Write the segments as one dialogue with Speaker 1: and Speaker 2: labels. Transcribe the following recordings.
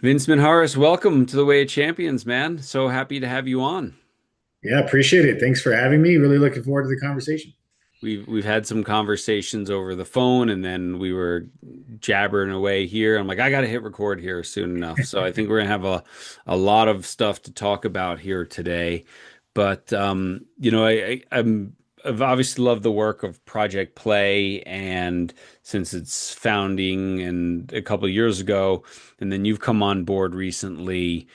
Speaker 1: Vince Minjares, welcome to the Way of Champions, man. So happy to have you on.
Speaker 2: Yeah, appreciate it. Thanks for having me. Really looking forward to the conversation.
Speaker 1: We've had some conversations over the phone, and then we were jabbering away here. I'm like, I got to hit record here soon enough. So I think we're gonna have a lot of stuff to talk about here today. But I've obviously loved the work of Project Play, and since its founding and a couple of years ago, and then you've come on board recently,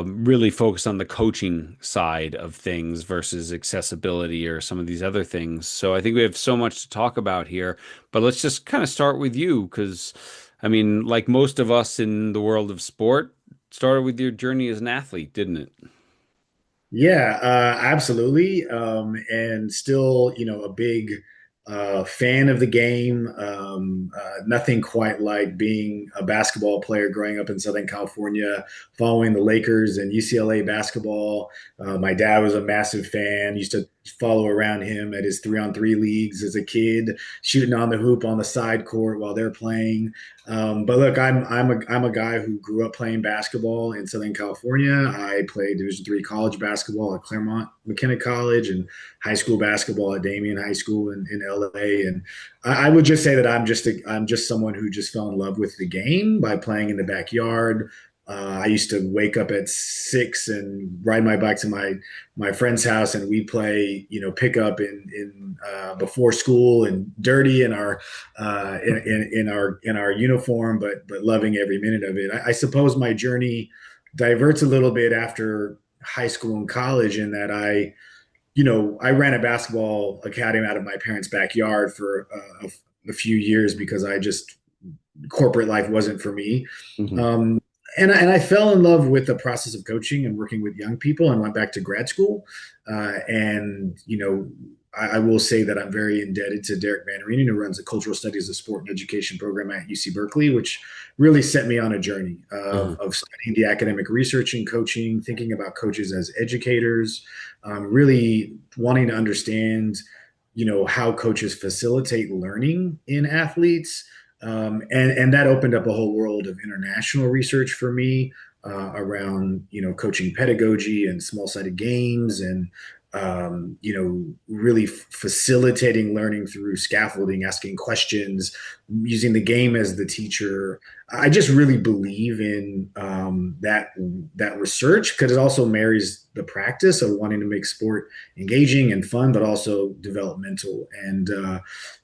Speaker 1: really focused on the coaching side of things versus accessibility or some of these other things. So I think we have so much to talk about here, but let's just kind of start with you because, I mean, like most of us in the world of sport, started with your journey as an athlete, didn't it?
Speaker 2: Yeah, absolutely. And still, a big fan of the game. Nothing quite like being a basketball player growing up in Southern California, following the Lakers and UCLA basketball. My dad was a massive fan, used to follow around him at his 3-on-3 leagues as a kid, shooting on the hoop on the side court while they're playing. But look, I'm a guy who grew up playing basketball in Southern California. I played Division III college basketball at Claremont McKenna College and high school basketball at Damien High School in LA. And I would just say that I'm just someone who just fell in love with the game by playing in the backyard. I used to wake up at 6 and ride my bike to my friend's house, and we play, pickup in before school and dirty in our in our uniform, but loving every minute of it. I suppose my journey diverts a little bit after high school and college in that I ran a basketball academy out of my parents' backyard for a few years because I just corporate life wasn't for me.
Speaker 1: Mhm.
Speaker 2: Um, and I fell in love with the process of coaching and working with young people and went back to grad school. I will say that I'm very indebted to Derek Van Reenen, who runs the Cultural Studies of Sport and Education program at UC Berkeley, which really set me on a journey
Speaker 1: Uh-huh.
Speaker 2: of studying the academic research in coaching, thinking about coaches as educators, really wanting to understand, how coaches facilitate learning in athletes, and that opened up a whole world of international research for me around coaching pedagogy and small sided games and really facilitating learning through scaffolding, asking questions, using the game as the teacher. I just really believe in that research because it also marries the practice of wanting to make sport engaging and fun, but also developmental. And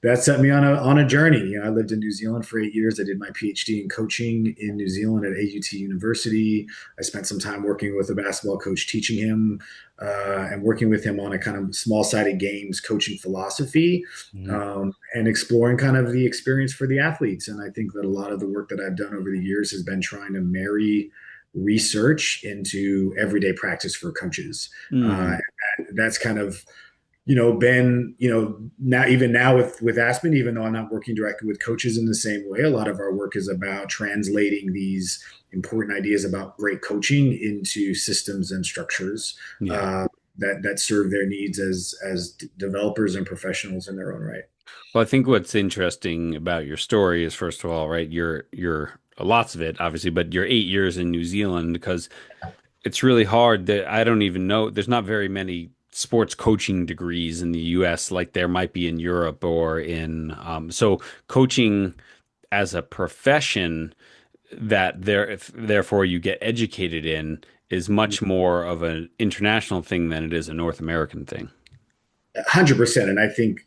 Speaker 2: that set me on a journey. I lived in New Zealand for 8 years. I did my PhD in coaching in New Zealand at AUT University. I spent some time working with a basketball coach, teaching him and working with him on a kind of small sided games coaching philosophy,
Speaker 1: Mhm.
Speaker 2: and exploring kind of the experience for the athletes. And I think that a lot of the work that I've done over the years has been trying to marry research into everyday practice for coaches. Uh,
Speaker 1: Mhm.
Speaker 2: that's kind of been now with Aspen, even though I'm not working directly with coaches in the same way, a lot of our work is about translating these important ideas about great coaching into systems and structures
Speaker 1: Yeah.
Speaker 2: uh, that serve their needs as developers and professionals in their own right.
Speaker 1: Well, I think what's interesting about your story is, first of all, right, you're lots of it, obviously, but you're 8 years in New Zealand because it's really hard that I don't even know. There's not very many sports coaching degrees in the US like there might be in Europe or in so coaching as a profession that therefore you get educated in is much more of an international thing than it is a North American thing.
Speaker 2: 100%. And I think,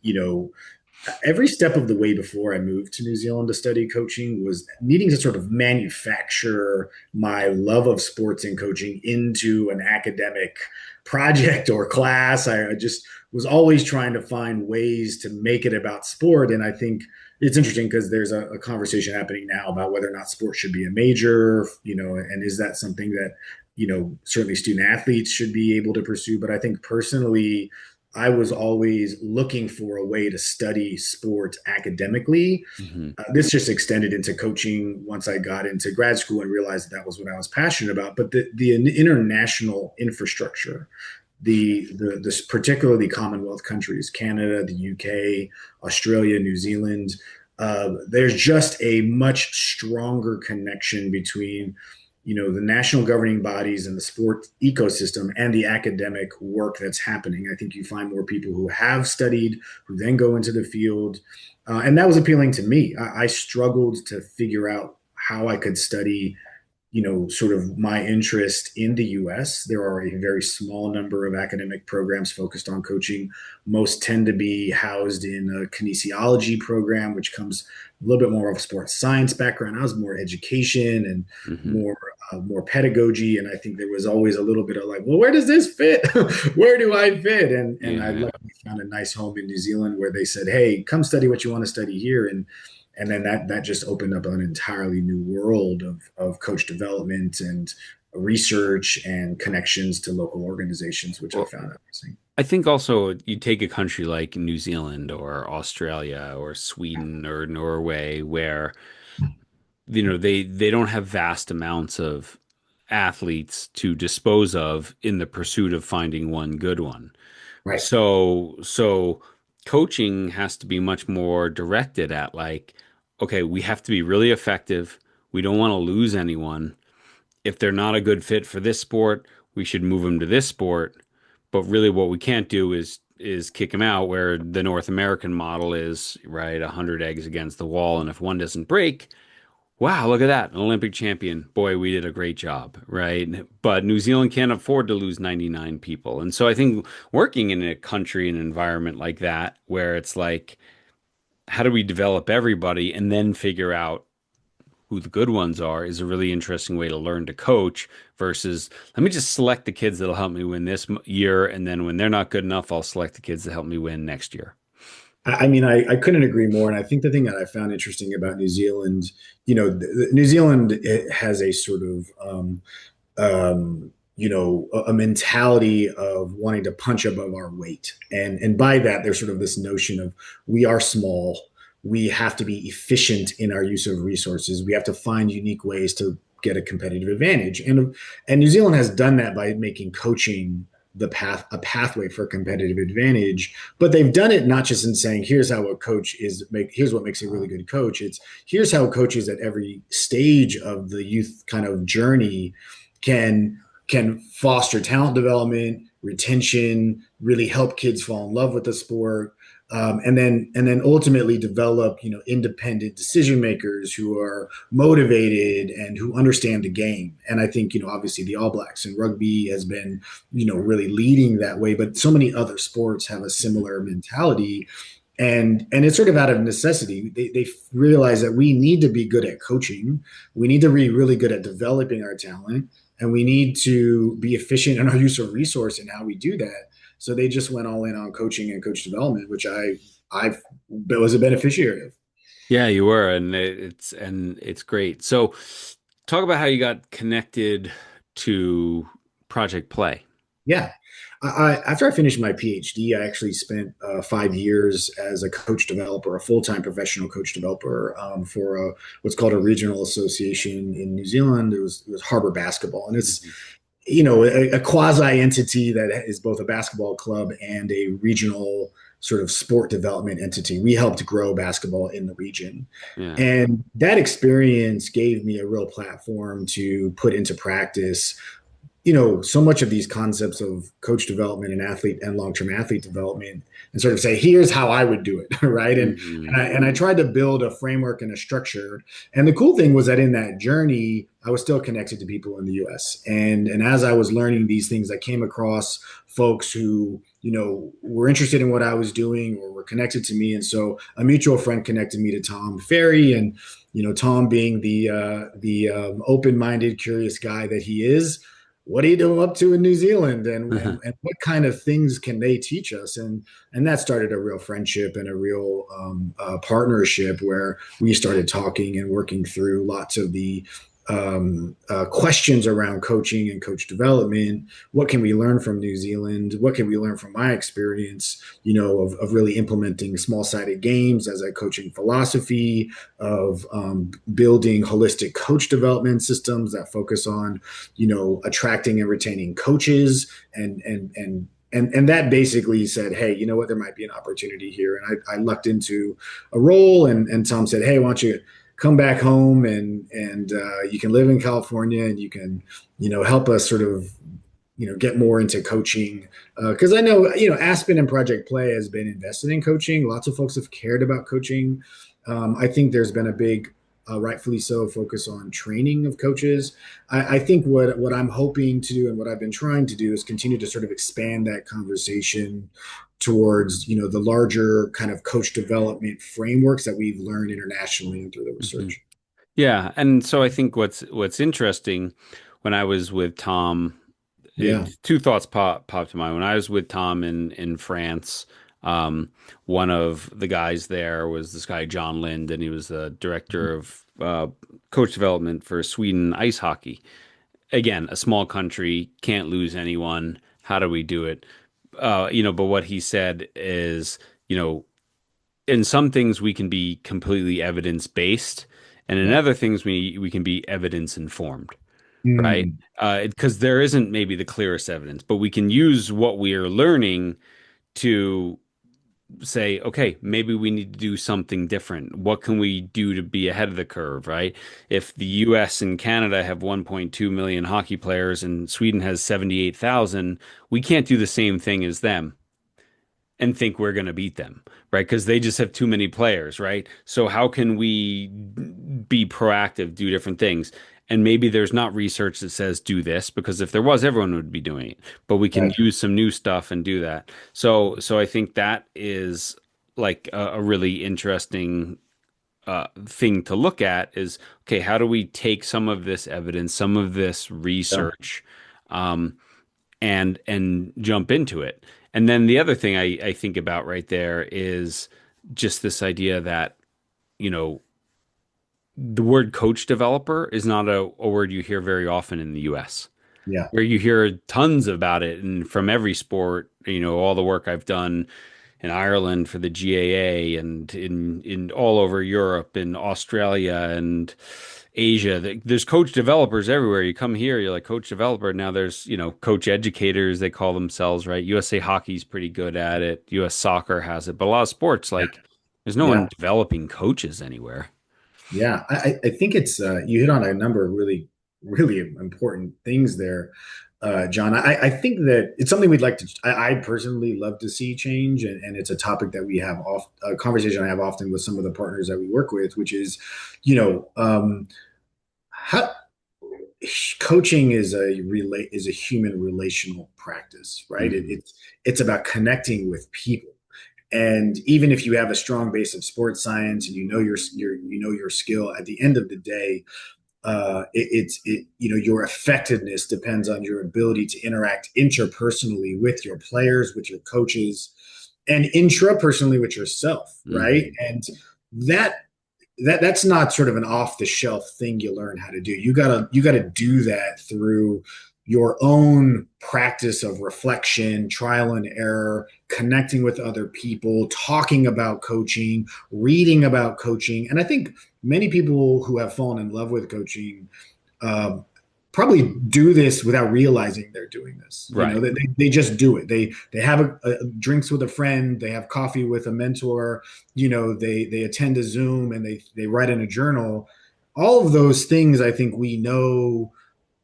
Speaker 2: every step of the way before I moved to New Zealand to study coaching was needing to sort of manufacture my love of sports and coaching into an academic project or class. I just was always trying to find ways to make it about sport. And I think it's interesting because there's a conversation happening now about whether or not sports should be a major, and is that something that, certainly student athletes should be able to pursue. But I think personally, I was always looking for a way to study sport academically.
Speaker 1: Hmm.
Speaker 2: This just extended into coaching once I got into grad school and realized that was what I was passionate about. But the international infrastructure, the particularly Commonwealth countries, Canada, the UK, Australia, New Zealand, there's just a much stronger connection between the national governing bodies and the sport ecosystem and the academic work that's happening. I think you find more people who have studied, who then go into the field. And that was appealing to me. I struggled to figure out how I could study sort of my interest in the US. There are a very small number of academic programs focused on coaching. Most tend to be housed in a kinesiology program, which comes a little bit more of a sports science background. I was more education and
Speaker 1: Hmm.
Speaker 2: more pedagogy. And I think there was always a little bit of like, well, where does this fit? Where do I fit? And I
Speaker 1: Yeah.
Speaker 2: luckily found a nice home in New Zealand where they said, hey, come study what you want to study here. And then that just opened up an entirely new world of coach development and research and connections to local organizations, which I
Speaker 1: Well,
Speaker 2: found interesting.
Speaker 1: I think also you take a country like New Zealand or Australia or Sweden or Norway where they don't have vast amounts of athletes to dispose of in the pursuit of finding one good one.
Speaker 2: Right.
Speaker 1: So coaching has to be much more directed at like, okay, we have to be really effective. We don't want to lose anyone. If they're not a good fit for this sport, we should move them to this sport. But really, what we can't do is kick them out. Where the North American model is right, 100 eggs against the wall, and if one doesn't break, wow, look at that, an Olympic champion. Boy, we did a great job, right? But New Zealand can't afford to lose 99 people, and so I think working in a country and environment like that, where it's like, how do we develop everybody and then figure out who the good ones are is a really interesting way to learn to coach versus let me just select the kids that'll help me win this year. And then when they're not good enough, I'll select the kids that help me win next year.
Speaker 2: I mean, I couldn't agree more. And I think the thing that I found interesting about New Zealand, New Zealand it has a sort of a mentality of wanting to punch above our weight. And by that, there's sort of this notion of we are small. We have to be efficient in our use of resources. We have to find unique ways to get a competitive advantage. And New Zealand has done that by making coaching a pathway for competitive advantage. But they've done it not just in saying, here's how a coach here's what makes a really good coach. It's here's how coaches at every stage of the youth kind of journey can foster talent development, retention, really help kids fall in love with the sport, and then ultimately develop independent decision makers who are motivated and who understand the game. And I think obviously the All Blacks and rugby has been really leading that way, but so many other sports have a similar mentality. And it's sort of out of necessity. They realize that we need to be good at coaching. We need to be really good at developing our talent, and we need to be efficient in our use of resource and how we do that. So they just went all in on coaching and coach development, which I was a beneficiary of.
Speaker 1: Yeah, you were, and it's great. So talk about how you got connected to Project Play.
Speaker 2: Yeah. After I finished my PhD, I actually spent 5 years as a coach developer, a full-time professional coach developer for what's called a regional association in New Zealand. It was Harbor Basketball, and it's
Speaker 1: Mhm.
Speaker 2: a quasi entity that is both a basketball club and a regional sort of sport development entity. We helped grow basketball in the region.
Speaker 1: Yeah.
Speaker 2: And that experience gave me a real platform to put into practice so much of these concepts of coach development and athlete and long-term athlete development and sort of say, here's how I would do it. Right. And,
Speaker 1: Hmm.
Speaker 2: and I, and I tried to build a framework and a structure. And the cool thing was that in that journey, I was still connected to people in the US. And as I was learning these things, I came across folks who, were interested in what I was doing or were connected to me. And so a mutual friend connected me to Tom Ferry, and, Tom being the open-minded, curious guy that he is, what are you doing up to in New Zealand, and what kind of things can they teach us? And that started a real friendship and a real partnership where we started talking and working through lots of the questions around coaching and coach development. What can we learn from New Zealand? What can we learn from my experience, of really implementing small-sided games as a coaching philosophy, of building holistic coach development systems that focus on, attracting and retaining coaches, and that basically said, hey, there might be an opportunity here. And I lucked into a role, and Tom said, hey, why don't you come back home and you can live in California and you can, help us sort of, get more into coaching. Because I know, Aspen and Project Play has been invested in coaching. Lots of folks have cared about coaching. I think there's been a big, rightfully so, focus on training of coaches. I think what I'm hoping to do and what I've been trying to do is continue to sort of expand that conversation towards, the larger kind of coach development frameworks that we've learned internationally and through the
Speaker 1: Mhm.
Speaker 2: research.
Speaker 1: Yeah, and so I think what's interesting when I was with Tom,
Speaker 2: Yeah.
Speaker 1: two thoughts popped to mind. When I was with Tom in France, um, one of the guys there was this guy John Lind, and he was the director of coach development for Sweden ice hockey. Again, a small country, can't lose anyone. How do we do it? But what he said is, you know, in some things we can be completely evidence based, and in
Speaker 2: Yeah.
Speaker 1: other things we can be evidence informed, right?
Speaker 2: Mm,
Speaker 1: Because there isn't maybe the clearest evidence, but we can use what we are learning to say, okay, maybe we need to do something different. What can we do to be ahead of the curve, right? If the US and Canada have 1.2 million hockey players and Sweden has 78,000, we can't do the same thing as them and think we're going to beat them, right? Because they just have too many players, right? So how can we be proactive, do different things? And maybe there's not research that says do this, because if there was, everyone would be doing it. But we can
Speaker 2: right.
Speaker 1: use some new stuff and do that. So I think that is like a really interesting thing to look at is, okay, how do we take some of this evidence, some of this
Speaker 2: Yeah.
Speaker 1: research, um, and jump into it. And then the other thing I think about right there is just this idea that, you know, the word coach developer is not a word you hear very often in the US,
Speaker 2: Yeah.
Speaker 1: where you hear tons about it and from every sport, all the work I've done in Ireland for the GAA and in all over Europe, in Australia and Asia. There's coach developers everywhere. You come here, you're like coach developer. Now there's, coach educators, they call themselves, right? USA Hockey's pretty good at it. US Soccer has it, but a lot of sports,
Speaker 2: Yeah.
Speaker 1: like there's no
Speaker 2: Yeah.
Speaker 1: one developing coaches anywhere.
Speaker 2: Yeah. I think it's you hit on a number of really, really important things there, John. I think that it's something we'd like to, I personally love to see change. And it's a topic that we have a conversation I have often with some of the partners that we work with, which is, you know, how coaching is a human relational practice, right?
Speaker 1: Hmm.
Speaker 2: It's about connecting with people. And even if you have a strong base of sports science and you know your skill, at the end of the day, your effectiveness depends on your ability to interact interpersonally with your players, with your coaches, and intrapersonally with yourself, right?
Speaker 1: Hmm.
Speaker 2: And that that's not sort of an off the shelf thing you learn how to do. You gotta do that through your own practice of reflection, trial and error, connecting with other people, talking about coaching, reading about coaching. And I think many people who have fallen in love with coaching um, probably do this without realizing they're doing this.
Speaker 1: Right.
Speaker 2: They just do it. They have a drinks with a friend, they have coffee with a mentor, they attend a Zoom and they write in a journal. All of those things I think we know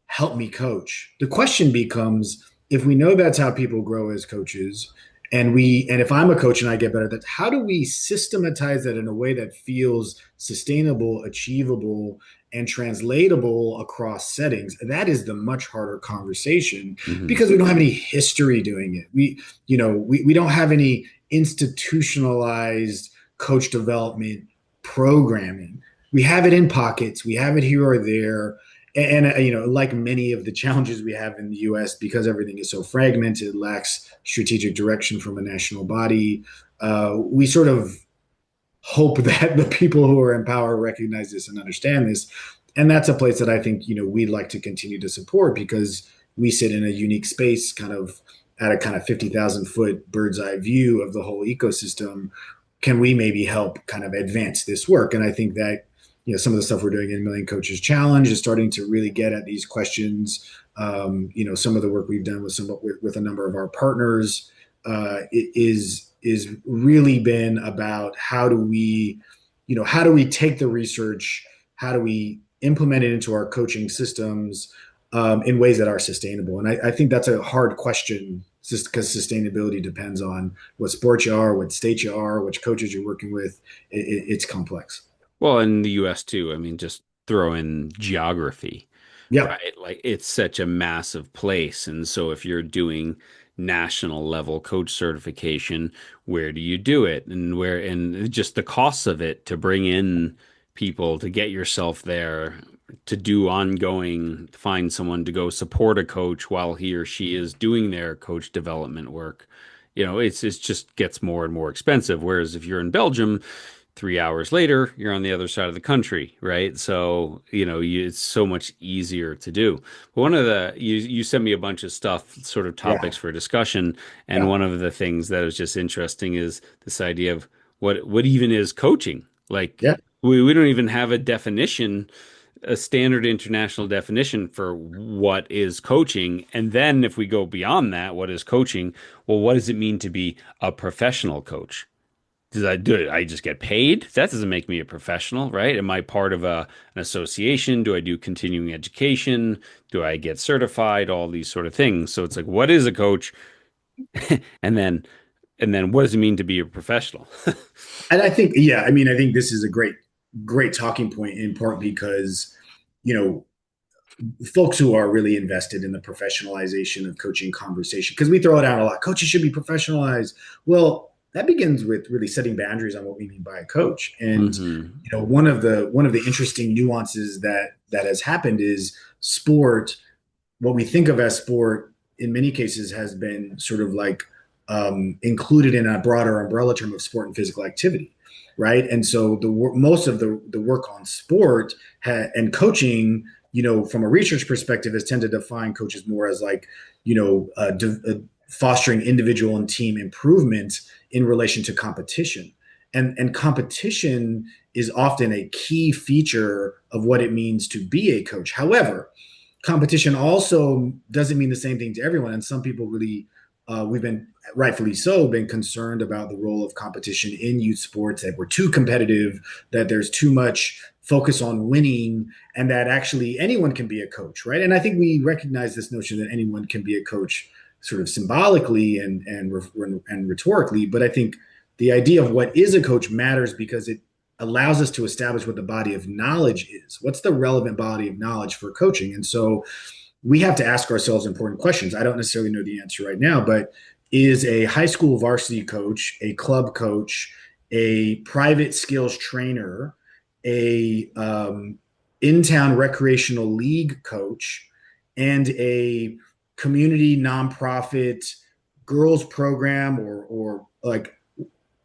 Speaker 2: help me coach. The question becomes, if we know that's how people grow as coaches, and if I'm a coach and I get better, that how do we systematize that in a way that feels sustainable, achievable, and translatable across settings? That is the much harder conversation
Speaker 1: Hmm.
Speaker 2: because we don't have any history doing it. We don't have any institutionalized coach development programming. We have it in pockets, we have it here or there, and like many of the challenges we have in the US, because everything is so fragmented, lacks strategic direction from a national body, we sort of hope that the people who are in power recognize this and understand this. And that's a place that I think we'd like to continue to support, because we sit in a unique space, kind of at a kind of 50,000-foot bird's eye view of the whole ecosystem. Can we maybe help kind of advance this work? And I think that some of the stuff we're doing in Million Coaches Challenge is starting to really get at these questions. Some of the work we've done with a number of our partners is really been about how do we how do we take the research, how do we implement it into our coaching systems in ways that are sustainable? And I think that's a hard question just because sustainability depends on what sport you are, what state you are, which coaches you're working with. It's complex.
Speaker 1: Well, in the US too, I mean, just throw in geography,
Speaker 2: Yep.
Speaker 1: right? Like it's such a massive place. And so if you're doing national level coach certification, where do you do it? And just the costs of it to bring in people to get yourself there, to do ongoing, find someone to go support a coach while he or she is doing their coach development work. It's just gets more and more expensive. Whereas if you're in Belgium, 3 hours later, you're on the other side of the country, right? So, it's so much easier to do. But you sent me a bunch of stuff, sort of
Speaker 2: Yeah.
Speaker 1: topics for discussion, and
Speaker 2: Yeah.
Speaker 1: one of the things that was just interesting is this idea of what even is coaching. Like
Speaker 2: Yeah.
Speaker 1: we don't even have a definition, a standard international definition for what is coaching. And then if we go beyond that, what is coaching? Well, what does it mean to be a professional coach? Does I do it? I just get paid? That doesn't make me a professional, right? Am I part of an association? Do I do continuing education? Do I get certified? All these sort of things. So it's like, what is a coach? And then what does it mean to be a professional?
Speaker 2: And I think, yeah, I mean, I think this is a great talking point in part because, you know, folks who are really invested in the professionalization of coaching conversation, because we throw it out a lot, coaches should be professionalized. Well, that begins with really setting boundaries on what we mean by a coach. And,
Speaker 1: Hmm.
Speaker 2: one of the interesting nuances that has happened is sport, what we think of as sport in many cases has been sort of like included in a broader umbrella term of sport and physical activity, right? And so most of the work on sport and coaching, from a research perspective, has tended to define coaches more as like, fostering individual and team improvement in relation to competition. And competition is often a key feature of what it means to be a coach. However, competition also doesn't mean the same thing to everyone. And some people really, we've been rightfully so, been concerned about the role of competition in youth sports, that we're too competitive, that there's too much focus on winning, and that actually anyone can be a coach, right? And I think we recognize this notion that anyone can be a coach sort of symbolically and rhetorically. But I think the idea of what is a coach matters because it allows us to establish what the body of knowledge is. What's the relevant body of knowledge for coaching? And so we have to ask ourselves important questions. I don't necessarily know the answer right now, but is a high school varsity coach, a club coach, a private skills trainer, a in-town recreational league coach, and a community nonprofit girls program or like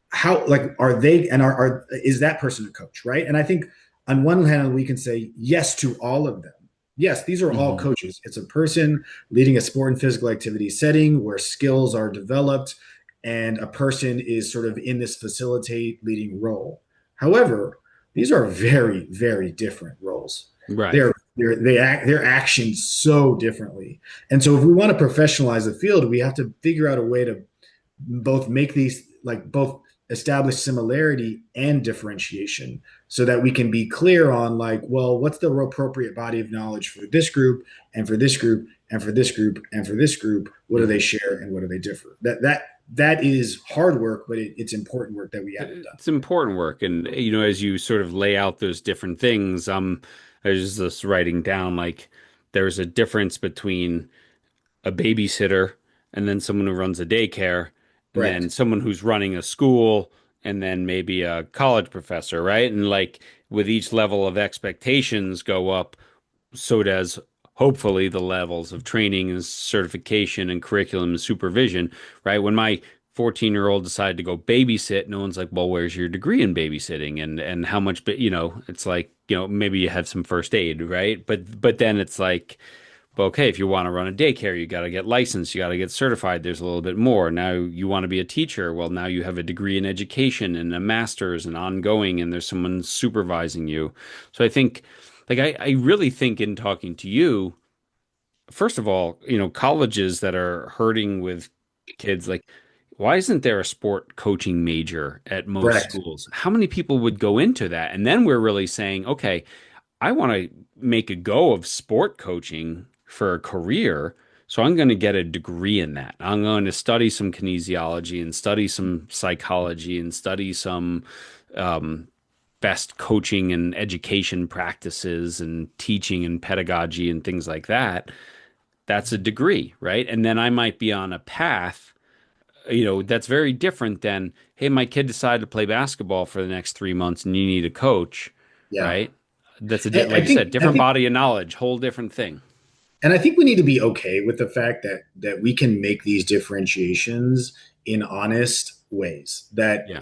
Speaker 2: how like are they and are is that person a coach, right? And I think on one hand we can say yes to all of them. Yes, these are all
Speaker 1: Hmm.
Speaker 2: coaches. It's a person leading a sport and physical activity setting where skills are developed and a person is sort of in this facilitate leading role. However, these are very, very different roles.
Speaker 1: Right.
Speaker 2: Their actions so differently. And so if we want to professionalize the field, we have to figure out a way to both make these like both establish similarity and differentiation so that we can be clear on like, well, what's the appropriate body of knowledge for this group and for this group and for this group and for this group? What do they
Speaker 1: Hmm.
Speaker 2: share and what do they differ? That is hard work, but it's important work that we haven't done.
Speaker 1: It's important work. And, as you sort of lay out those different things, I was just writing down like there's a difference between a babysitter and then someone who runs a daycare and then
Speaker 2: Correct.
Speaker 1: someone who's running a school and then maybe a college professor, right? And like with each level of expectations go up, so does hopefully the levels of training and certification and curriculum and supervision, right? When my 14-year-old decided to go babysit, no one's like, well, where's your degree in babysitting and how much, it's like, maybe you have some first aid, right? But then it's like, okay, if you want to run a daycare, you got to get licensed, you got to get certified. There's a little bit more. Now you want to be a teacher. Well, now you have a degree in education and a master's and ongoing, and there's someone supervising you. So I think, like, I really think in talking to you, first of all, colleges that are hurting with kids, like, why isn't there a sport coaching major at most
Speaker 2: Correct.
Speaker 1: schools? How many people would go into that? And then we're really saying, okay, I want to make a go of sport coaching for a career. So I'm going to get a degree in that. I'm going to study some kinesiology and study some psychology and study some um, best coaching and education practices and teaching and pedagogy and things like that. That's a degree, right? And then I might be on a path, that's very different than, hey, my kid decided to play basketball for the next 3 months and you need a coach,
Speaker 2: Yeah.
Speaker 1: right? That's like
Speaker 2: I
Speaker 1: you said,
Speaker 2: think I
Speaker 1: different
Speaker 2: think
Speaker 1: body of knowledge, whole different thing.
Speaker 2: And I think we need to be okay with the fact that we can make these differentiations in honest ways.
Speaker 1: Yeah.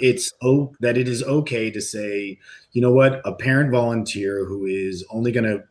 Speaker 2: That it is okay to say, you know what, a parent volunteer who is only going to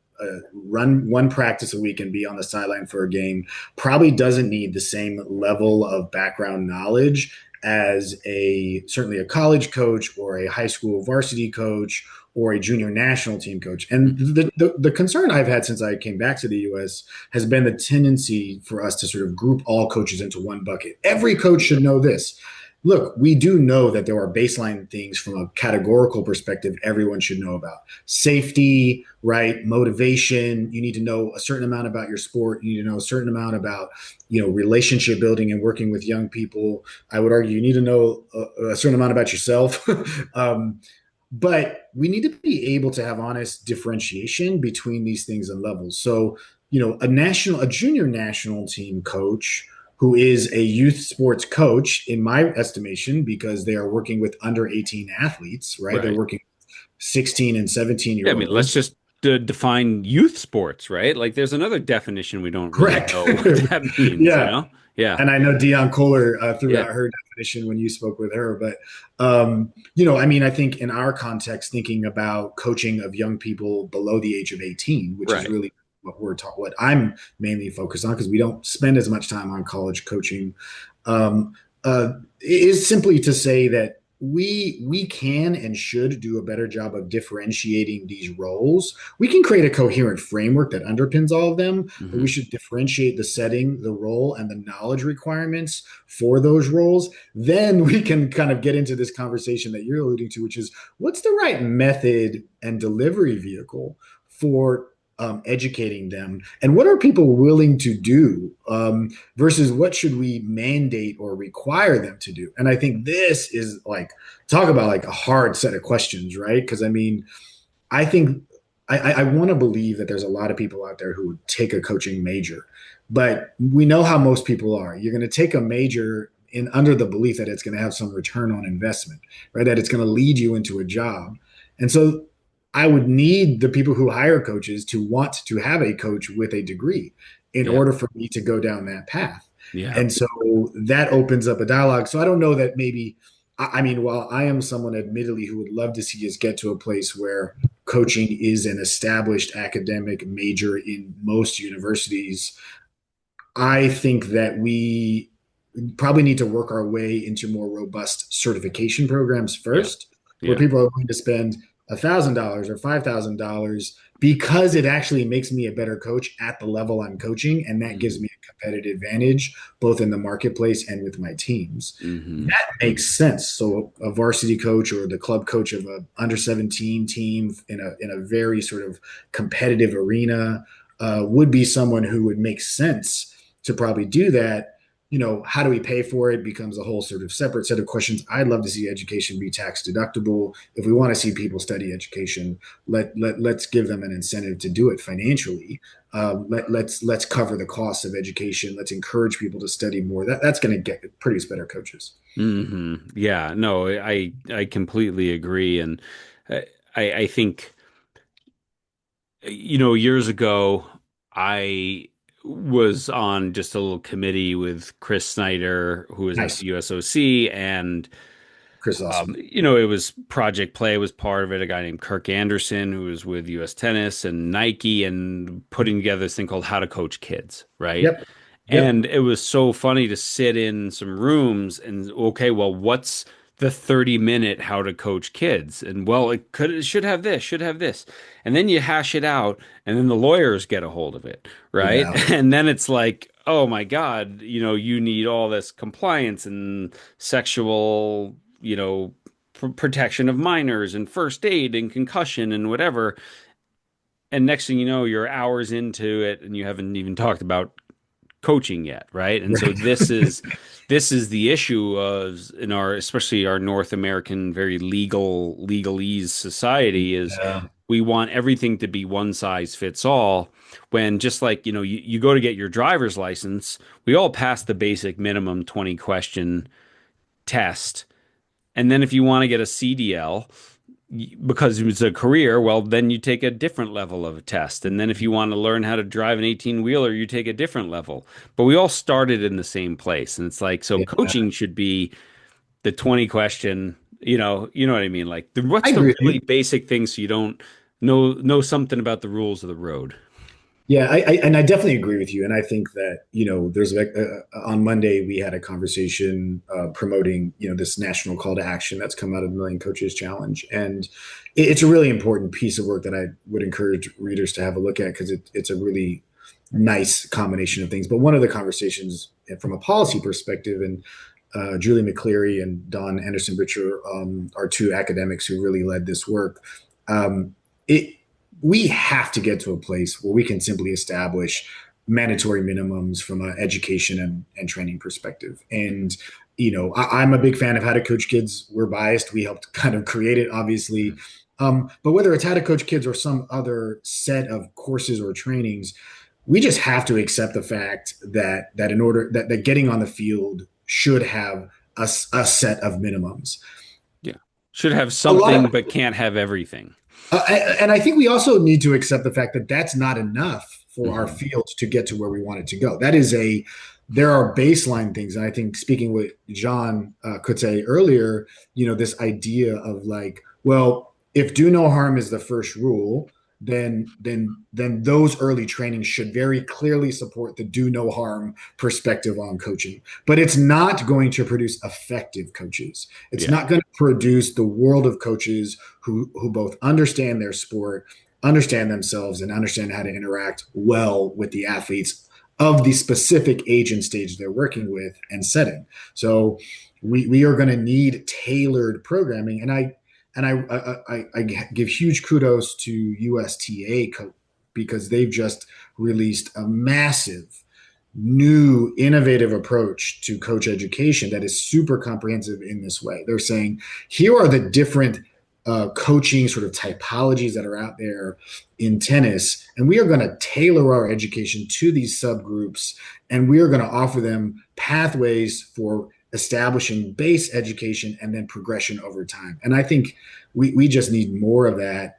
Speaker 2: run one practice a week and be on the sideline for a game probably doesn't need the same level of background knowledge as a certainly a college coach or a high school varsity coach or a junior national team coach. And
Speaker 1: Mhm.
Speaker 2: the concern I've had since I came back to the US has been the tendency for us to sort of group all coaches into one bucket. Every coach should know this. Look, we do know that there are baseline things from a categorical perspective everyone should know about. Safety, right? Motivation. You need to know a certain amount about your sport. You need to know a certain amount about, relationship building and working with young people. I would argue you need to know a certain amount about yourself. But we need to be able to have honest differentiation between these things and levels. So, a junior national team coach who is a youth sports coach, in my estimation, because they are working with under 18 athletes, right? They're
Speaker 1: Right.
Speaker 2: working 16 and 17
Speaker 1: Yeah,
Speaker 2: year
Speaker 1: I mean, let's
Speaker 2: olds.
Speaker 1: just define youth sports, right? Like there's another definition we don't really
Speaker 2: Correct.
Speaker 1: know what that means, you
Speaker 2: Yeah.
Speaker 1: know? Yeah.
Speaker 2: And I know Dion Kohler threw
Speaker 1: Yeah.
Speaker 2: out her definition when you spoke with her. But, I think in our context, thinking about coaching of young people below the age of 18, which is
Speaker 1: Right.
Speaker 2: really what I'm mainly focused on because we don't spend as much time on college coaching, um, is simply to say that we can and should do a better job of differentiating these roles. We can create a coherent framework that underpins all of them, but we
Speaker 1: Hmm.
Speaker 2: should differentiate the setting, the role, and the knowledge requirements for those roles. Then we can kind of get into this conversation that you're alluding to, which is what's the right method and delivery vehicle for educating them, and what are people willing to do versus what should we mandate or require them to do. And I think this is like talk about like a hard set of questions, right? Because I think I want to believe that there's a lot of people out there who would take a coaching major, but we know how most people are. You're going to take a major in under the belief that it's going to have some return on investment, right? That it's going to lead you into a job. And so I would need the people who hire coaches to want to have a coach with a degree in
Speaker 1: Yeah.
Speaker 2: order for me to go down that path.
Speaker 1: Yeah.
Speaker 2: And so that opens up a dialogue. So I don't know that maybe, while I am someone admittedly who would love to see us get to a place where coaching is an established academic major in most universities, I think that we probably need to work our way into more robust certification programs
Speaker 1: Yeah.
Speaker 2: first, where
Speaker 1: Yeah.
Speaker 2: people are going to spend $1,000 or $5,000 because it actually makes me a better coach at the level I'm coaching, and that gives
Speaker 1: Hmm.
Speaker 2: me a competitive advantage both in the marketplace and with my teams.
Speaker 1: Hmm.
Speaker 2: That makes sense. So a varsity coach or the club coach of a under 17 team in a very sort of competitive arena would be someone who would make sense to probably do that. How do we pay for it becomes a whole sort of separate set of questions. I'd love to see education be tax deductible. If we want to see people study education, let's give them an incentive to do it financially. Let's cover the cost of education. Let's encourage people to study more. That's going to produce better coaches.
Speaker 1: Yeah. No, I completely agree. And I I think years ago, I was on just a little committee with Chris Snyder, who was at
Speaker 2: Nice,
Speaker 1: the USOC, and
Speaker 2: Chris. Awesome.
Speaker 1: it was Project Play was part of it. A guy named Kirk Anderson, who was with US Tennis and Nike, and putting together this thing called How to Coach Kids, right?
Speaker 2: Yep. Yep.
Speaker 1: And it was so funny to sit in some rooms and, okay, well, what's the 30-minute how to coach kids? And well, it should have this, should have this. And then you hash it out, and then the lawyers get a hold of it, right?
Speaker 2: Yeah.
Speaker 1: And then it's like, oh my God, you need all this compliance and sexual, protection of minors and first aid and concussion and whatever. And next thing you know, you're hours into it and you haven't even talked about coaching yet, right? And so
Speaker 2: Right.
Speaker 1: this is the issue of in our especially our North American very legalese society is
Speaker 2: Yeah.
Speaker 1: we want everything to be one size fits all when just like you go to get your driver's license, we all pass the basic minimum 20 question test, and then if you want to get a CDL because it's a career, well, then you take a different level of a test. And then if you want to learn how to drive an 18 wheeler, you take a different level. But we all started in the same place. And it's like, so
Speaker 2: Yeah.
Speaker 1: coaching should be the 20 question, you know what I mean? Like
Speaker 2: I
Speaker 1: what's the
Speaker 2: agree with
Speaker 1: really
Speaker 2: you.
Speaker 1: basic thing so you don't know something about the rules of the road.
Speaker 2: Yeah, and I definitely agree with you. And I think that, there's on Monday we had a conversation promoting, this national call to action that's come out of the Million Coaches Challenge, and it's a really important piece of work that I would encourage readers to have a look at because it's a really nice combination of things. But one of the conversations from a policy perspective, and Julie McCleary and Don Anderson Richer are two academics who really led this work. It We have to get to a place where we can simply establish mandatory minimums from an education and training perspective. And I'm a big fan of How to Coach Kids. We're biased. We helped kind of create it, obviously. But whether it's How to Coach Kids or some other set of courses or trainings, we just have to accept the fact that in order that getting on the field should have a set of minimums.
Speaker 1: Yeah. Should have
Speaker 2: A lot
Speaker 1: something
Speaker 2: of
Speaker 1: but can't have everything.
Speaker 2: and I think we also need to accept the fact that that's not enough for our
Speaker 1: Hmm.
Speaker 2: field to get to where we want it to go. There are baseline things. And I think speaking with John could say earlier, this idea of like, well, if do no harm is the first rule, then those early trainings should very clearly support the do no harm perspective on coaching. But it's not going to produce effective coaches. It's
Speaker 1: Yeah.
Speaker 2: not going to produce the world of coaches who both understand their sport, understand themselves, and understand how to interact well with the athletes of the specific age and stage they're working with and setting. So we are going to need tailored programming, and I give huge kudos to USTA because they've just released a massive new innovative approach to coach education that is super comprehensive in this way. They're saying here are the different coaching sort of typologies that are out there in tennis, and we are going to tailor our education to these subgroups, and we are going to offer them pathways for establishing base education and then progression over time. And I think we just need more of that,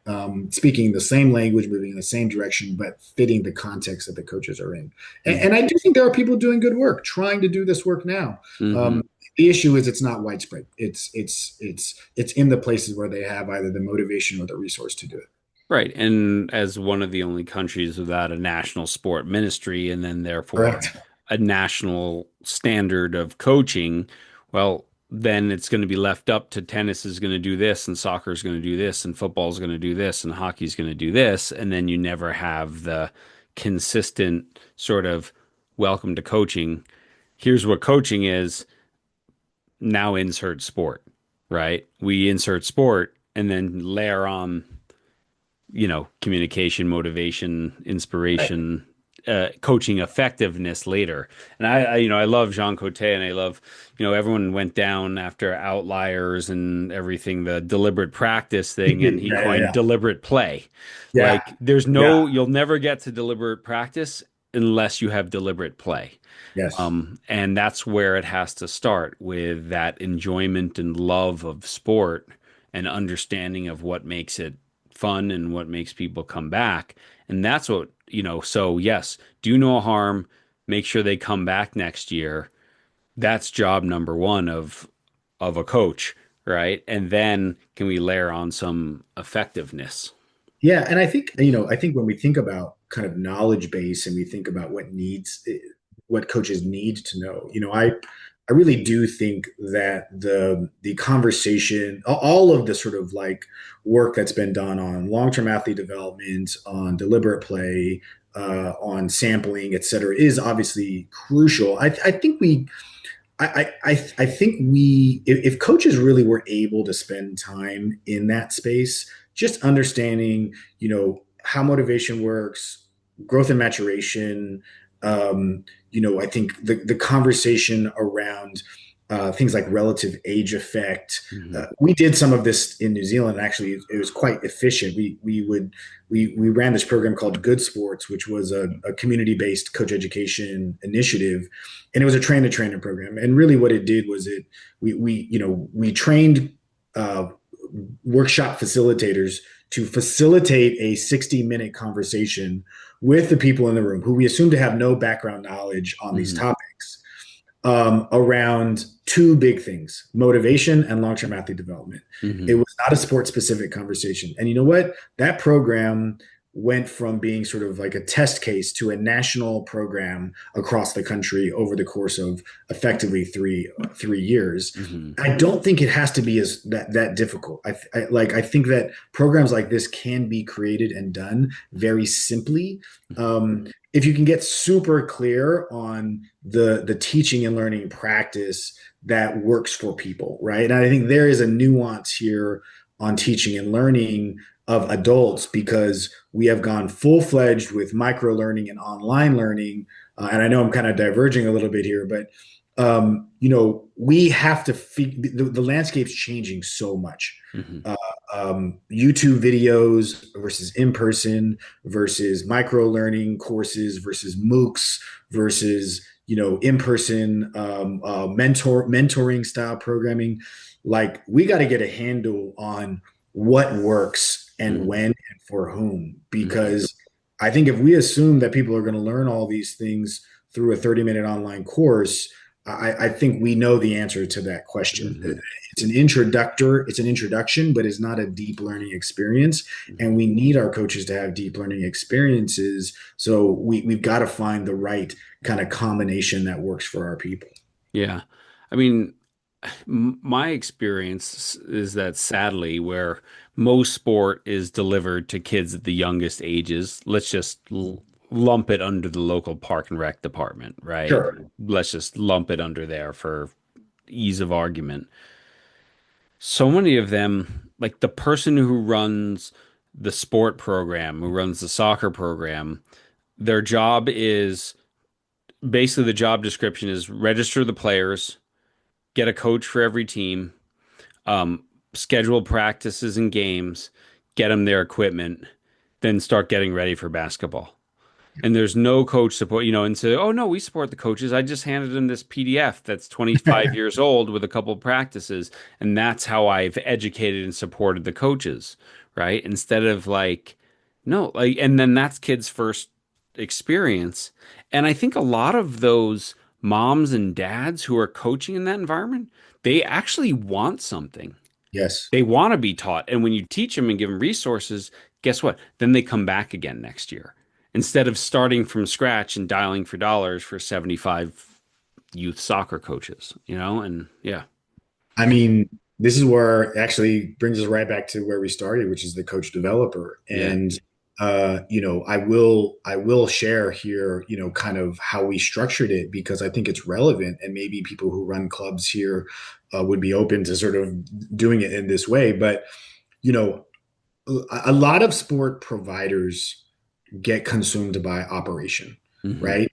Speaker 2: speaking the same language, moving in the same direction, but fitting the context that the coaches are in. And I do think there are people doing good work, trying to do this work now.
Speaker 1: Hmm.
Speaker 2: The issue is it's not widespread. It's in the places where they have either the motivation or the resource to do it.
Speaker 1: Right. And as one of the only countries without a national sport ministry and then therefore
Speaker 2: Correct.
Speaker 1: a national standard of coaching, well, then it's going to be left up to tennis is going to do this and soccer is going to do this and football is going to do this and hockey is going to do this. And then you never have the consistent sort of welcome to coaching. Here's what coaching is. Now insert sport, right? We insert sport and then layer on communication, motivation,
Speaker 2: Right.
Speaker 1: inspiration, coaching effectiveness later. And I love Jean Cote and I love, everyone went down after outliers and everything, the deliberate practice thing, and he
Speaker 2: Yeah,
Speaker 1: coined
Speaker 2: yeah,
Speaker 1: deliberate play.
Speaker 2: yeah,
Speaker 1: Like
Speaker 2: yeah,
Speaker 1: you'll never get to deliberate practice unless you have deliberate play.
Speaker 2: yes.
Speaker 1: And that's where it has to start with that enjoyment and love of sport and understanding of what makes it fun and what makes people come back. And that's what, so yes, do no harm, make sure they come back next year. That's job number one of a coach, right? And then can we layer on some effectiveness?
Speaker 2: Yeah, and I think when we think about kind of knowledge base and we think about what coaches need to know, I really do think that the conversation, all of the sort of like work that's been done on long-term athlete development, on deliberate play, on sampling, et cetera, is obviously crucial. I think if coaches really were able to spend time in that space, just understanding, how motivation works, growth and maturation, I think the conversation around things like relative age effect.
Speaker 1: Hmm.
Speaker 2: We did some of this in New Zealand. Actually, it was quite efficient. We ran this program called Good Sports, which was a community based coach education initiative, and it was a train the trainer program. And really, what it did was we trained uh, workshop facilitators to facilitate a 60-minute conversation with the people in the room who we assume to have no background knowledge on these
Speaker 1: Hmm.
Speaker 2: topics around two big things: motivation and long term athlete development. It
Speaker 1: Hmm.
Speaker 2: was not a sport specific conversation. And you know what? That program went from being sort of like a test case to a national program across the country over the course of effectively three years.
Speaker 1: Hmm.
Speaker 2: I don't think it has to be as that difficult. I think that programs like this can be created and done very simply. If you can get super clear on the teaching and learning practice that works for people, right? And I think there is a nuance here on teaching and learning of adults because we have gone full fledged with micro learning and online learning. And I know I'm kind of diverging a little bit here, but we have to the landscape's changing so much.
Speaker 1: Hmm.
Speaker 2: Uh, YouTube videos versus in person versus micro learning courses versus MOOCs versus in person mentoring style programming. Like we got to get a handle on what works and
Speaker 1: Hmm.
Speaker 2: when and for whom,
Speaker 1: Hmm.
Speaker 2: because I think if we assume that people are going to learn all these things through a 30-minute online course, I think we know the answer to that question.
Speaker 1: Hmm.
Speaker 2: It's an introduction, but it's not a deep learning experience. And we need our coaches to have deep learning experiences. So we've got to find the right kind of combination that works for our people.
Speaker 1: Yeah. I mean, my experience is that sadly, where most sport is delivered to kids at the youngest ages, let's just lump it under the local park and rec department, right?
Speaker 2: Sure.
Speaker 1: Let's just lump it under there for ease of argument. So many of them, like the person who runs the sport program, who runs the soccer program, their job is basically the job description is register the players, get a coach for every team, um, schedule practices and games, get them their equipment, then start getting ready for basketball. And there's no coach support, and say, oh no, we support the coaches. I just handed them this PDF that's 25 years old with a couple of practices, and that's how I've educated and supported the coaches, right? Instead of like, no, like, and then that's kids' first experience. And I think a lot of those moms and dads who are coaching in that environment, they actually want something.
Speaker 2: Yes.
Speaker 1: They want to be taught. And when you teach them and give them resources, guess what? Then they come back again next year instead of starting from scratch and dialing for dollars for 75 youth soccer coaches, And yeah.
Speaker 2: I mean, this is where it actually brings us right back to where we started, which is the coach developer.
Speaker 1: Yeah.
Speaker 2: And I will share here, kind of how we structured it because I think it's relevant, and maybe people who run clubs here would be open to sort of doing it in this way. But you know, a lot of sport providers get consumed by operation,
Speaker 1: Hmm.
Speaker 2: right?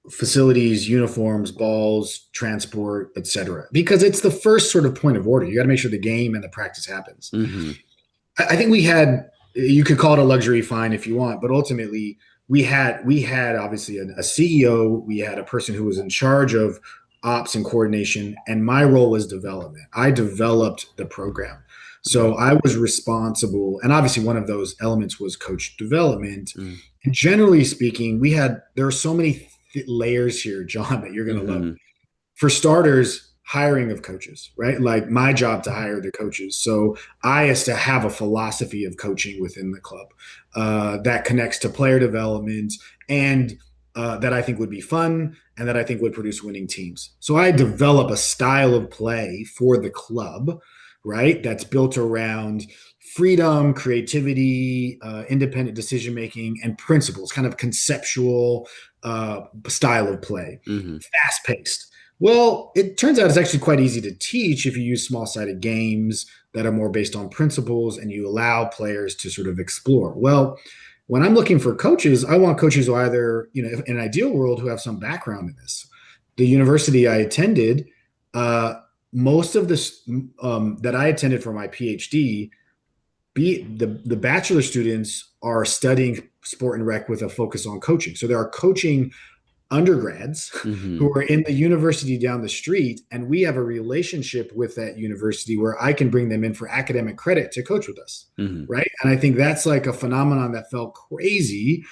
Speaker 2: Facilities, uniforms, balls, transport, etc. Because it's the first sort of point of order. You got to make sure the game and the practice happens.
Speaker 1: Hmm.
Speaker 2: I think you could call it a luxury fine if you want, but ultimately we had obviously a CEO, we had a person who was in charge of ops and coordination, and my role was development. I developed the program. So I was responsible, and obviously one of those elements was coach development.
Speaker 1: Hmm.
Speaker 2: And generally speaking, there are so many layers here, John, that you're going to love.
Speaker 1: Hmm.
Speaker 2: For starters, hiring of coaches, right? Like my job to hire the coaches. So I has to have a philosophy of coaching within the club that connects to player development and that I think would be fun and that I think would produce winning teams. So I develop a style of play for the club right? That's built around freedom, creativity, independent decision making, and principles, kind of conceptual style of play,
Speaker 1: Hmm.
Speaker 2: fast paced. Well, it turns out it's actually quite easy to teach if you use small sided games that are more based on principles and you allow players to sort of explore. Well, when I'm looking for coaches, I want coaches who either, in an ideal world, who have some background in this. The university I attended, uh, most of this that I attended for my PhD, the bachelor students are studying sport and rec with a focus on coaching. So there are coaching undergrads
Speaker 1: Hmm.
Speaker 2: who are in the university down the street, and we have a relationship with that university where I can bring them in for academic credit to coach with us,
Speaker 1: Hmm.
Speaker 2: right? And I think that's like a phenomenon that felt crazy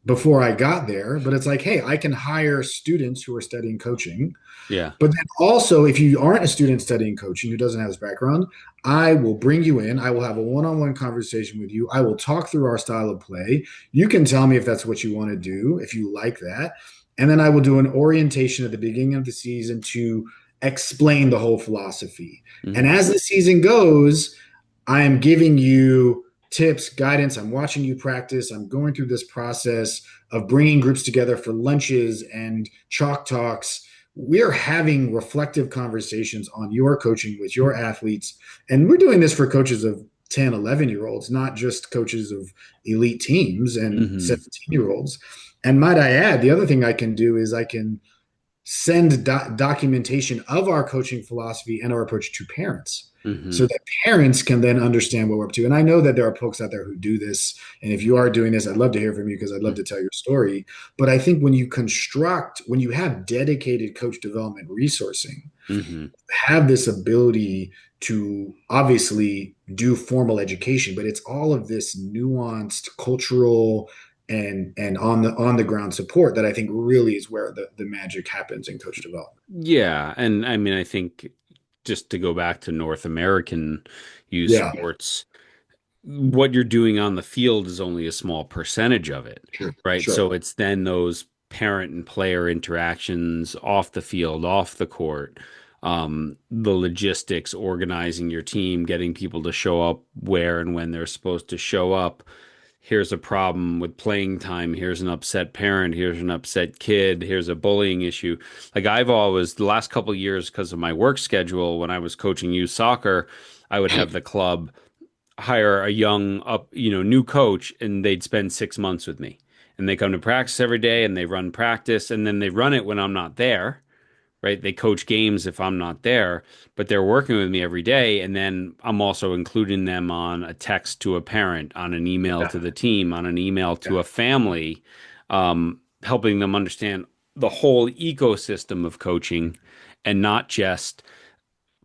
Speaker 2: before I got there, but it's like, hey, I can hire students who are studying coaching.
Speaker 1: Yeah.
Speaker 2: But then also, if you aren't a student studying coaching who doesn't have this background, I will bring you in. I will have a one-on-one conversation with you. I will talk through our style of play. You can tell me if that's what you want to do, if you like that. And then I will do an orientation at the beginning of the season to explain the whole philosophy. And
Speaker 1: Hmm.
Speaker 2: as the season goes, I am giving you tips, guidance. I'm watching you practice. I'm going through this process of bringing groups together for lunches and chalk talks. We're having reflective conversations on your coaching with your athletes. And we're doing this for coaches of 10, 11-year olds, not just coaches of elite teams and
Speaker 1: Hmm.
Speaker 2: 17-year olds. And might I add, the other thing I can do is I can send documentation of our coaching philosophy and our approach to parents so
Speaker 1: Hmm.
Speaker 2: that parents can then understand what we're up to. And I know that there are folks out there who do this. And if you are doing this, I'd love to hear from you because I'd love to tell your story. But I think when you have dedicated coach development resourcing,
Speaker 1: Hmm.
Speaker 2: have this ability to obviously do formal education, but it's all of this nuanced cultural and on the ground support that I think really is where the magic happens in coach development.
Speaker 1: Yeah. And I mean, I think just to go back to North American youth
Speaker 2: Yeah,
Speaker 1: sports, what you're doing on the field is only a small percentage of it,
Speaker 2: sure,
Speaker 1: right?
Speaker 2: sure.
Speaker 1: So it's then those parent and player interactions off the field, off the court, the logistics, organizing your team, getting people to show up where and when they're supposed to show up. Here's a problem with playing time. Here's an upset parent. Here's an upset kid. Here's a bullying issue. Like I've always, the last couple of years, because of my work schedule, when I was coaching youth soccer, I would have the club hire a young new coach and they'd spend 6 months with me and they come to practice every day and they run practice and then they run it when I'm not there, right? They coach games if I'm not there, but they're working with me every day. And then I'm also including them on a text to a parent, on an email
Speaker 2: Yeah,
Speaker 1: to the team, on an email
Speaker 2: yeah,
Speaker 1: to a family, helping them understand the whole ecosystem of coaching and not just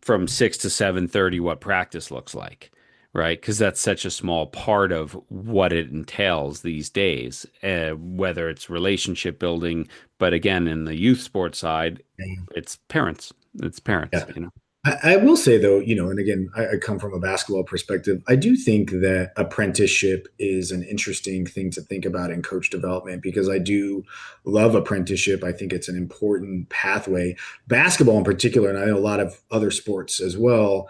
Speaker 1: from 6 to 7:30 what practice looks like, right? Because that's such a small part of what it entails these days, whether it's relationship building, but again, in the youth sports side,
Speaker 2: yeah.
Speaker 1: it's parents. It's parents,
Speaker 2: Yeah. I will say though, and again, I come from a basketball perspective. I do think that apprenticeship is an interesting thing to think about in coach development because I do love apprenticeship. I think it's an important pathway. Basketball in particular, and I know a lot of other sports as well,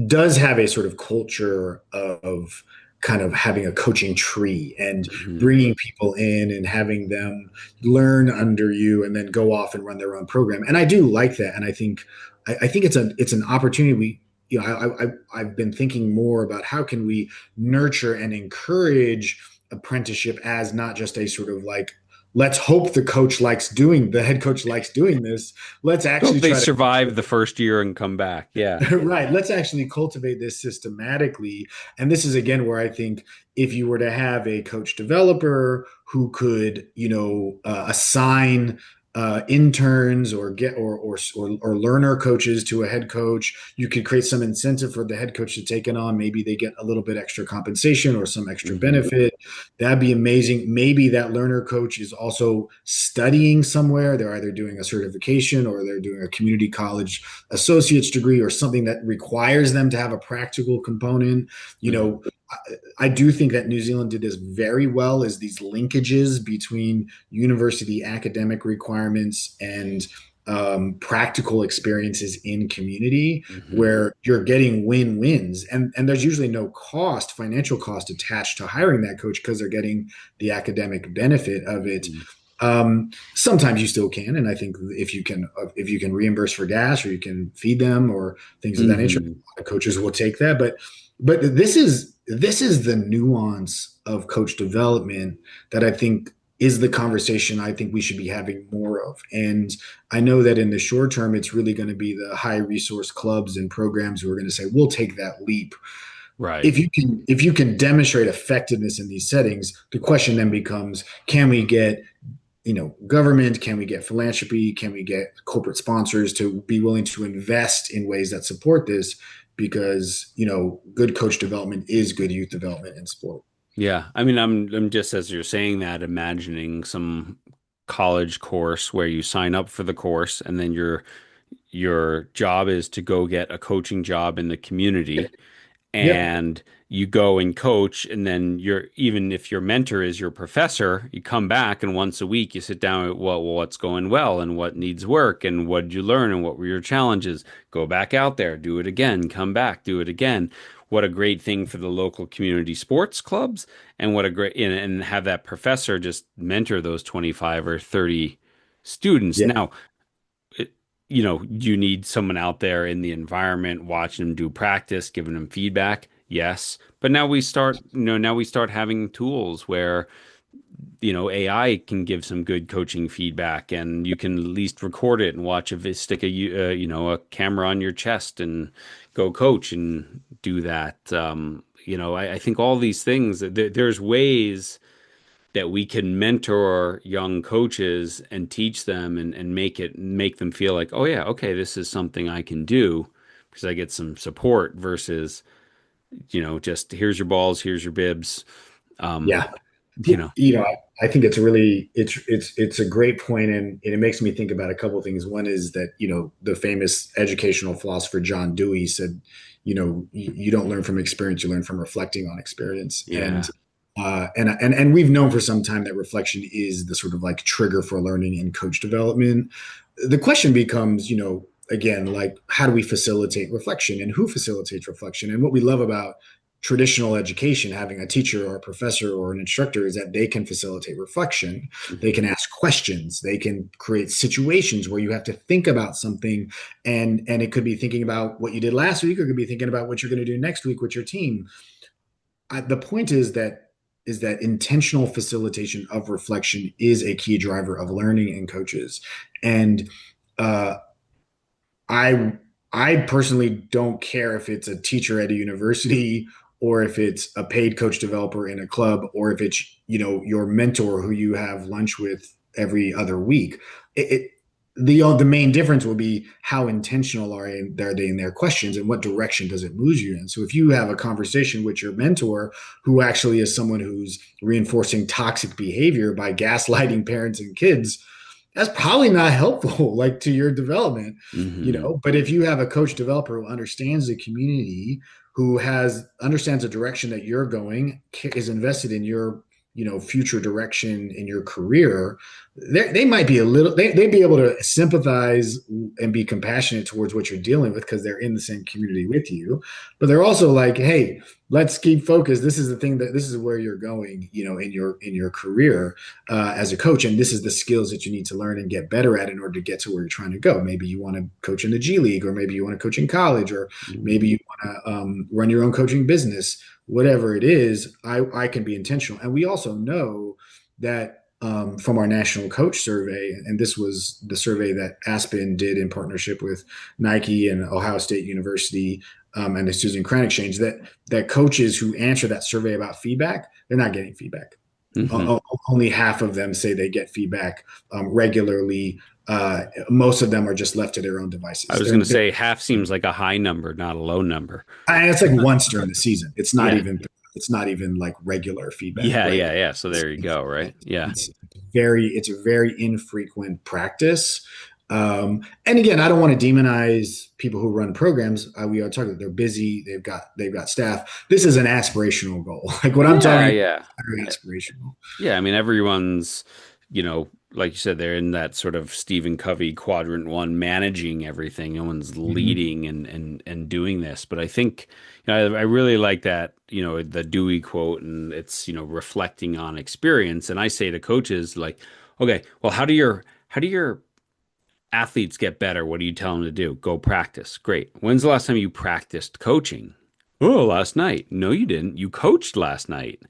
Speaker 2: does have a sort of culture of kind of having a coaching tree and
Speaker 1: Hmm.
Speaker 2: bringing people in and having them learn under you and then go off and run their own program. And I do like that. And I think it's an opportunity we I've been thinking more about how can we nurture and encourage apprenticeship as not just a sort of like let's hope the head coach likes doing this. Let's
Speaker 1: Hope
Speaker 2: actually
Speaker 1: they
Speaker 2: try to
Speaker 1: survive the first year and come back. Yeah.
Speaker 2: right. Let's actually cultivate this systematically. And this is again where I think if you were to have a coach developer who could, assign interns or or learner coaches to a head coach, you could create some incentive for the head coach to take it on. Maybe they get a little bit extra compensation or some extra
Speaker 1: Hmm.
Speaker 2: benefit. That'd be amazing. Maybe that learner coach is also studying somewhere. They're either doing a certification or they're doing a community college associate's degree or something that requires them to have a practical component. You
Speaker 1: Hmm.
Speaker 2: know, I do think that New Zealand did this very well is these linkages between university academic requirements and practical experiences in community
Speaker 1: Hmm.
Speaker 2: where you're getting win-wins, and there's usually no financial cost attached to hiring that coach because they're getting the academic benefit of it.
Speaker 1: Hmm.
Speaker 2: Sometimes you still can, and I think if you can reimburse for gas or you can feed them or things of that nature,
Speaker 1: Hmm.
Speaker 2: a lot of coaches will take that. But this is the nuance of coach development that I think is the conversation I think we should be having more of. And I know that in the short term, it's really going to be the high resource clubs and programs who are going to say, we'll take that leap.
Speaker 1: Right.
Speaker 2: If you can demonstrate effectiveness in these settings, the question then becomes, can we get government, can we get philanthropy, can we get corporate sponsors to be willing to invest in ways that support this, because good coach development is good youth development in sport.
Speaker 1: Yeah. I mean, I'm just as you're saying that, imagining some college course where you sign up for the course and then your job is to go get a coaching job in the community,
Speaker 2: Yep.
Speaker 1: and you go and coach, and then you're, even if your mentor is your professor, you come back and once a week you sit down with, well, what's going well and what needs work and what did you learn and what were your challenges? Go back out there, do it again, come back, do it again. What a great thing for the local community sports clubs, and what a great, and have that professor just mentor those 25 or 30 students.
Speaker 2: Yeah.
Speaker 1: Now, it, you need someone out there in the environment watching them do practice, giving them feedback. Yes. But now we start having tools where, AI can give some good coaching feedback, and you can at least record it and watch stick a camera on your chest and go coach and do that. I think all these things, there's ways that we can mentor young coaches and teach them, and make them feel like, oh yeah, okay, this is something I can do because I get some support versus, just here's your balls, here's your bibs. Um,
Speaker 2: Yeah.
Speaker 1: you know,
Speaker 2: I think it's a great point, and it makes me think about a couple of things. One is that the famous educational philosopher John Dewey said, you don't learn from experience, you learn from reflecting on experience.
Speaker 1: yeah.
Speaker 2: And we've known for some time that reflection is the sort of like trigger for learning and coach development. The question becomes, again, like, how do we facilitate reflection and who facilitates reflection? And what we love about traditional education, having a teacher or a professor or an instructor, is that they can facilitate reflection. They can
Speaker 1: Hmm.
Speaker 2: ask questions. They can create situations where you have to think about something, and it could be thinking about what you did last week, or it could be thinking about what you're going to do next week with your team. The point is that intentional facilitation of reflection is a key driver of learning in coaches. And uh, I I personally don't care if it's a teacher at a university, or if it's a paid coach developer in a club, or if it's your mentor who you have lunch with every other week. The main difference will be how intentional are they in their questions, and what direction does it move you in. So if you have a conversation with your mentor who actually is someone who's reinforcing toxic behavior by gaslighting parents and kids, that's probably not helpful like to your development.
Speaker 1: Hmm.
Speaker 2: But if you have a coach developer who understands the community, who has understands the direction that you're going, is invested in your future direction in your career, they might be they'd be able to sympathize and be compassionate towards what you're dealing with because they're in the same community with you. But they're also like, hey, let's keep focused. This is where you're going, in your career as a coach, and this is the skills that you need to learn and get better at in order to get to where you're trying to go. Maybe you want to coach in the G League, or maybe you want to coach in college, or maybe you want to run your own coaching business. Whatever it is, I can be intentional. And we also know that from our national coach survey, and this was the survey that Aspen did in partnership with Nike and Ohio State University, and the Susan Cran Exchange, that coaches who answer that survey about feedback, they're not getting feedback.
Speaker 1: Hmm.
Speaker 2: Only half of them say they get feedback regularly. Most of them are just left to their own
Speaker 1: I
Speaker 2: devices.
Speaker 1: was going to say half seems like a high number, not a low number.
Speaker 2: And it's like once during the season. It's not
Speaker 1: Yeah.
Speaker 2: even. It's not even like regular feedback,
Speaker 1: Yeah,
Speaker 2: right?
Speaker 1: yeah, yeah. So
Speaker 2: It's,
Speaker 1: there you
Speaker 2: it's,
Speaker 1: go, right? Yeah.
Speaker 2: it's a very infrequent practice. And again, I don't want to demonize people who run programs. We are talking. They're busy. They've got staff. This is an aspirational goal. Like what I'm
Speaker 1: Yeah,
Speaker 2: talking
Speaker 1: yeah.
Speaker 2: about, very aspirational.
Speaker 1: Yeah, I mean everyone's like you said, they're in that sort of Stephen Covey quadrant one, managing everything. No one's
Speaker 2: Mhm.
Speaker 1: leading and doing this. But I think, I really like that, the Dewey quote, and it's, reflecting on experience. And I say to coaches, like, okay, well, how do your athletes get better? What do you tell them to do? Go practice. Great. When's the last time you practiced coaching? Oh, last night. No, you didn't. You coached last night.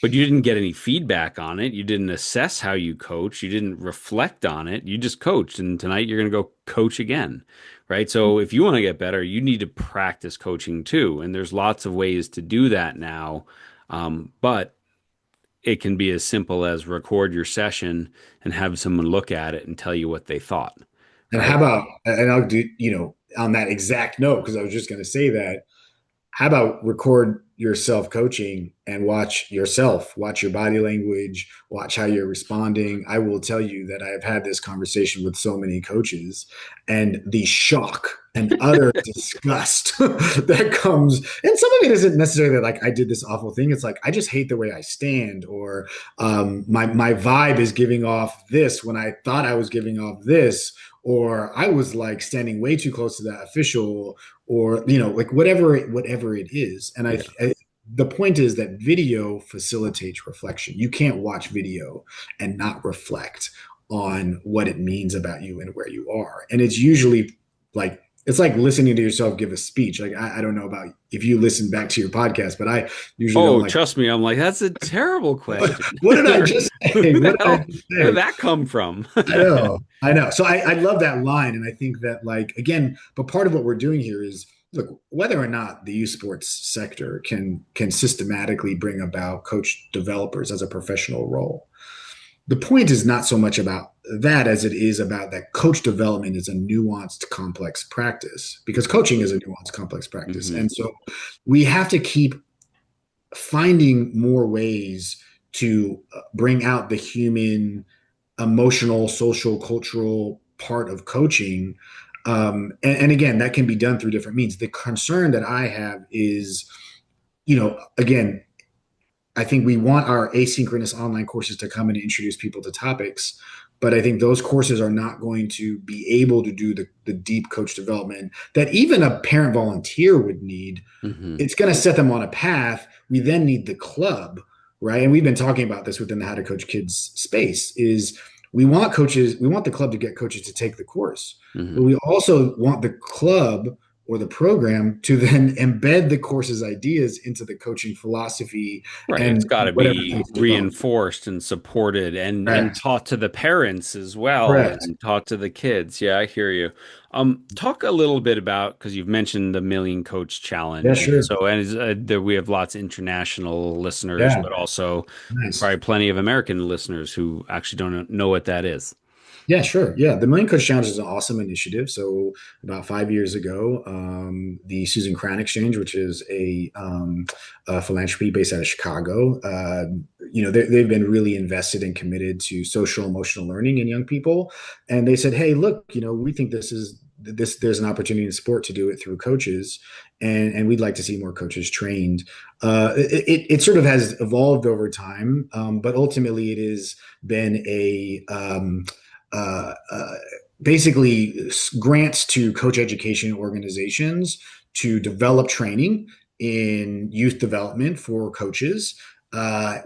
Speaker 1: But you didn't get any feedback on it. You didn't assess how you coach. You didn't reflect on it. You just coached. And tonight you're going to go coach again. Right. So if you want to get better, you need to practice coaching too. And there's lots of ways to do that now. But it can be as simple as record your session and have someone look at it and tell you what they thought.
Speaker 2: And how
Speaker 1: Right.
Speaker 2: about, and I'll do, on that exact note, because I was just going to say that, how about record yourself coaching and watch your body language, watch how you're responding. I will tell you that I've had this conversation with so many coaches, and the shock and utter disgust that comes, and some of it isn't necessarily like I did this awful thing. It's like I just hate the way I stand, or my vibe is giving off this when I thought I was giving off this, or I was like standing way too close to that official, or like whatever it is. And
Speaker 1: Yeah.
Speaker 2: the point is that video facilitates reflection. You can't watch video and not reflect on what it means about you and where you are. And it's usually like it's like listening to yourself give a speech. Like I don't know about if you listen back to your podcast, but I usually don't
Speaker 1: Oh,
Speaker 2: like,
Speaker 1: trust me. I'm like, that's a terrible
Speaker 2: what,
Speaker 1: question.
Speaker 2: what did I just say?
Speaker 1: Who the
Speaker 2: What did I
Speaker 1: hell?
Speaker 2: just
Speaker 1: Where did
Speaker 2: say?
Speaker 1: that come from?
Speaker 2: I know, I know. So I love that line, and I think that like again, but part of what we're doing here is look whether or not the youth sports sector can systematically bring about coach developers as a professional role. The point is not so much about that as it is about that coach development is a nuanced, complex practice because coaching is a nuanced, complex practice,
Speaker 1: Hmm.
Speaker 2: and so we have to keep finding more ways to bring out the human, emotional, social, cultural part of coaching. And again, that can be done through different means. The concern that I have is, again, I think we want our asynchronous online courses to come and introduce people to topics, but I think those courses are not going to be able to do the deep coach development that even a parent volunteer would need.
Speaker 1: Hmm.
Speaker 2: It's going to set them on a path. We then need the club, right? And we've been talking about this within the How to Coach Kids space is we want the club to get coaches to take the course, but
Speaker 1: Hmm.
Speaker 2: we also want the club or the program to then embed the course's ideas into the coaching philosophy
Speaker 1: Right. It's
Speaker 2: and
Speaker 1: got to
Speaker 2: whatever
Speaker 1: be
Speaker 2: coach development.
Speaker 1: reinforced and supported and
Speaker 2: Correct.
Speaker 1: taught to the parents as well
Speaker 2: Correct.
Speaker 1: and taught to the kids. Yeah, I hear you. Talk a little bit about because you've mentioned the Million Coach
Speaker 2: Yeah,
Speaker 1: Challenge.
Speaker 2: sure.
Speaker 1: So, and we have lots of international listeners,
Speaker 2: Yeah.
Speaker 1: but also
Speaker 2: Nice.
Speaker 1: probably plenty of American listeners who actually don't know what that is.
Speaker 2: Yeah, sure. Yeah, the Million Coach Challenge is an awesome initiative. So about 5 years ago, the Susan Cran Exchange, which is a philanthropy based out of Chicago, they've been really invested and committed to social emotional learning in young people. And they said, hey, look, we think there's an opportunity in sport to do it through coaches, and we'd like to see more coaches trained. It sort of has evolved over time, but ultimately it has been uh, uh, basically grants to coach education organizations to develop training in youth development for coaches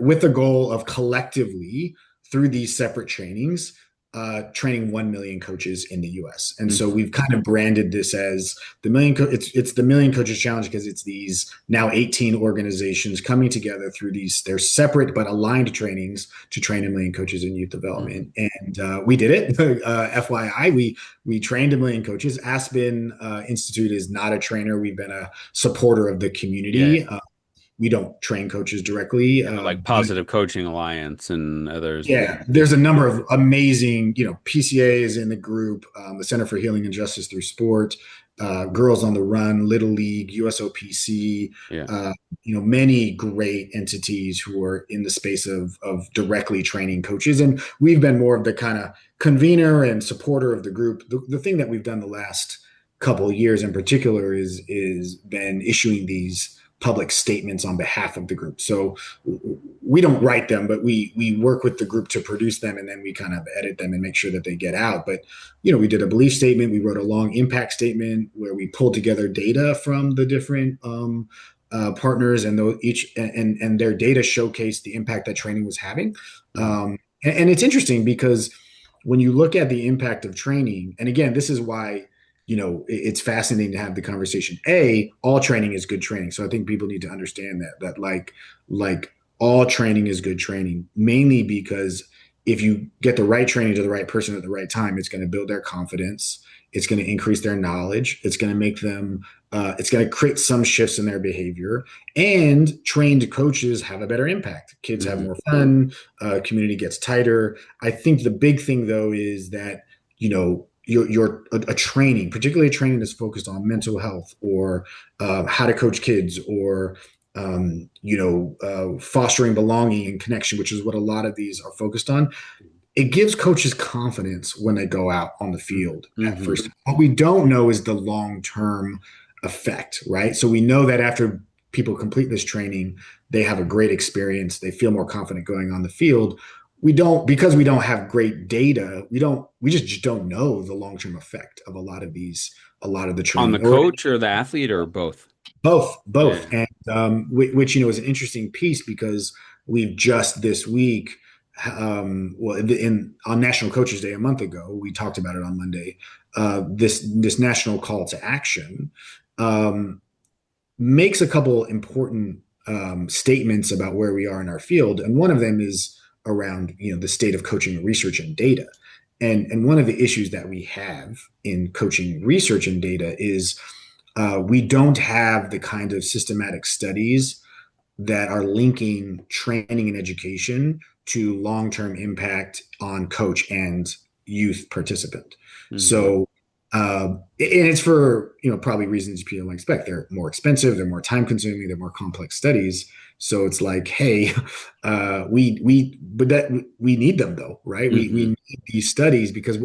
Speaker 2: with the goal of collectively through these separate trainings training 1 million coaches in the US. And so
Speaker 1: Mhm.
Speaker 2: we've kind of branded this as it's the Million Coaches Challenge because it's these now 18 organizations coming together through they're separate but aligned trainings to train 1 million coaches in youth
Speaker 1: Mhm.
Speaker 2: development. And we did it. FYI, we trained 1 million coaches. Aspen Institute is not a trainer. We've been a supporter of the
Speaker 1: Yeah.
Speaker 2: community. We don't train coaches directly,
Speaker 1: Yeah, like
Speaker 2: but
Speaker 1: Positive Coaching Alliance and others.
Speaker 2: yeah, there's a number of amazing, PCAs in the group, the Center for Healing and Justice Through Sport, Girls on the Run, Little League, USOPC,
Speaker 1: Yeah.
Speaker 2: many great entities who are in the space of directly training coaches. And we've been more of the kind of convener and supporter of the group. The thing that we've done the last couple of years in particular is been issuing these public statements on behalf of the group. So we don't write them, but we work with the group to produce them, and then we kind of edit them and make sure that they get out. But we did a belief statement. We wrote a long impact statement where we pulled together data from the different partners, and those each and their data showcased the impact that training was having. And it's interesting because when you look at the impact of training, and again, this is why it's fascinating to have the conversation. All training is good training. So I think people need to understand that like all training is good training, mainly because if you get the right training to the right person at the right time, it's going to build their confidence. It's going to increase their knowledge. It's going to make them, it's going to create some shifts in their behavior. And trained coaches have a better impact. Kids have more fun. Community gets tighter. I think the big thing, though, is that, a training, particularly a training that's focused on mental health or how to coach kids or fostering belonging and connection, which is what a lot of these are focused on. It gives coaches confidence when they go out on the field at first. What we don't know is the long-term effect, right? So we know that after people complete this training, they have a great experience. They feel more confident going on the field. Because we don't have great data, we just don't know the long-term effect of a lot of the
Speaker 1: On the
Speaker 2: training.
Speaker 1: coach or the athlete or both?
Speaker 2: Both.
Speaker 1: Yeah.
Speaker 2: And which is an interesting piece because we've just this week, on National Coaches Day a month ago, we talked about it on Monday. This national call to action makes a couple important statements about where we are in our field, and one of them is around the state of coaching research and data. And one of the issues that we have in coaching research and data is we don't have the kind of systematic studies that are linking training and education to long-term impact on coach and youth participant. So, and it's for probably reasons people don't expect. They're more expensive, they're more time-consuming, they're more complex studies. So it's like, hey, we need them though, right? We need these studies because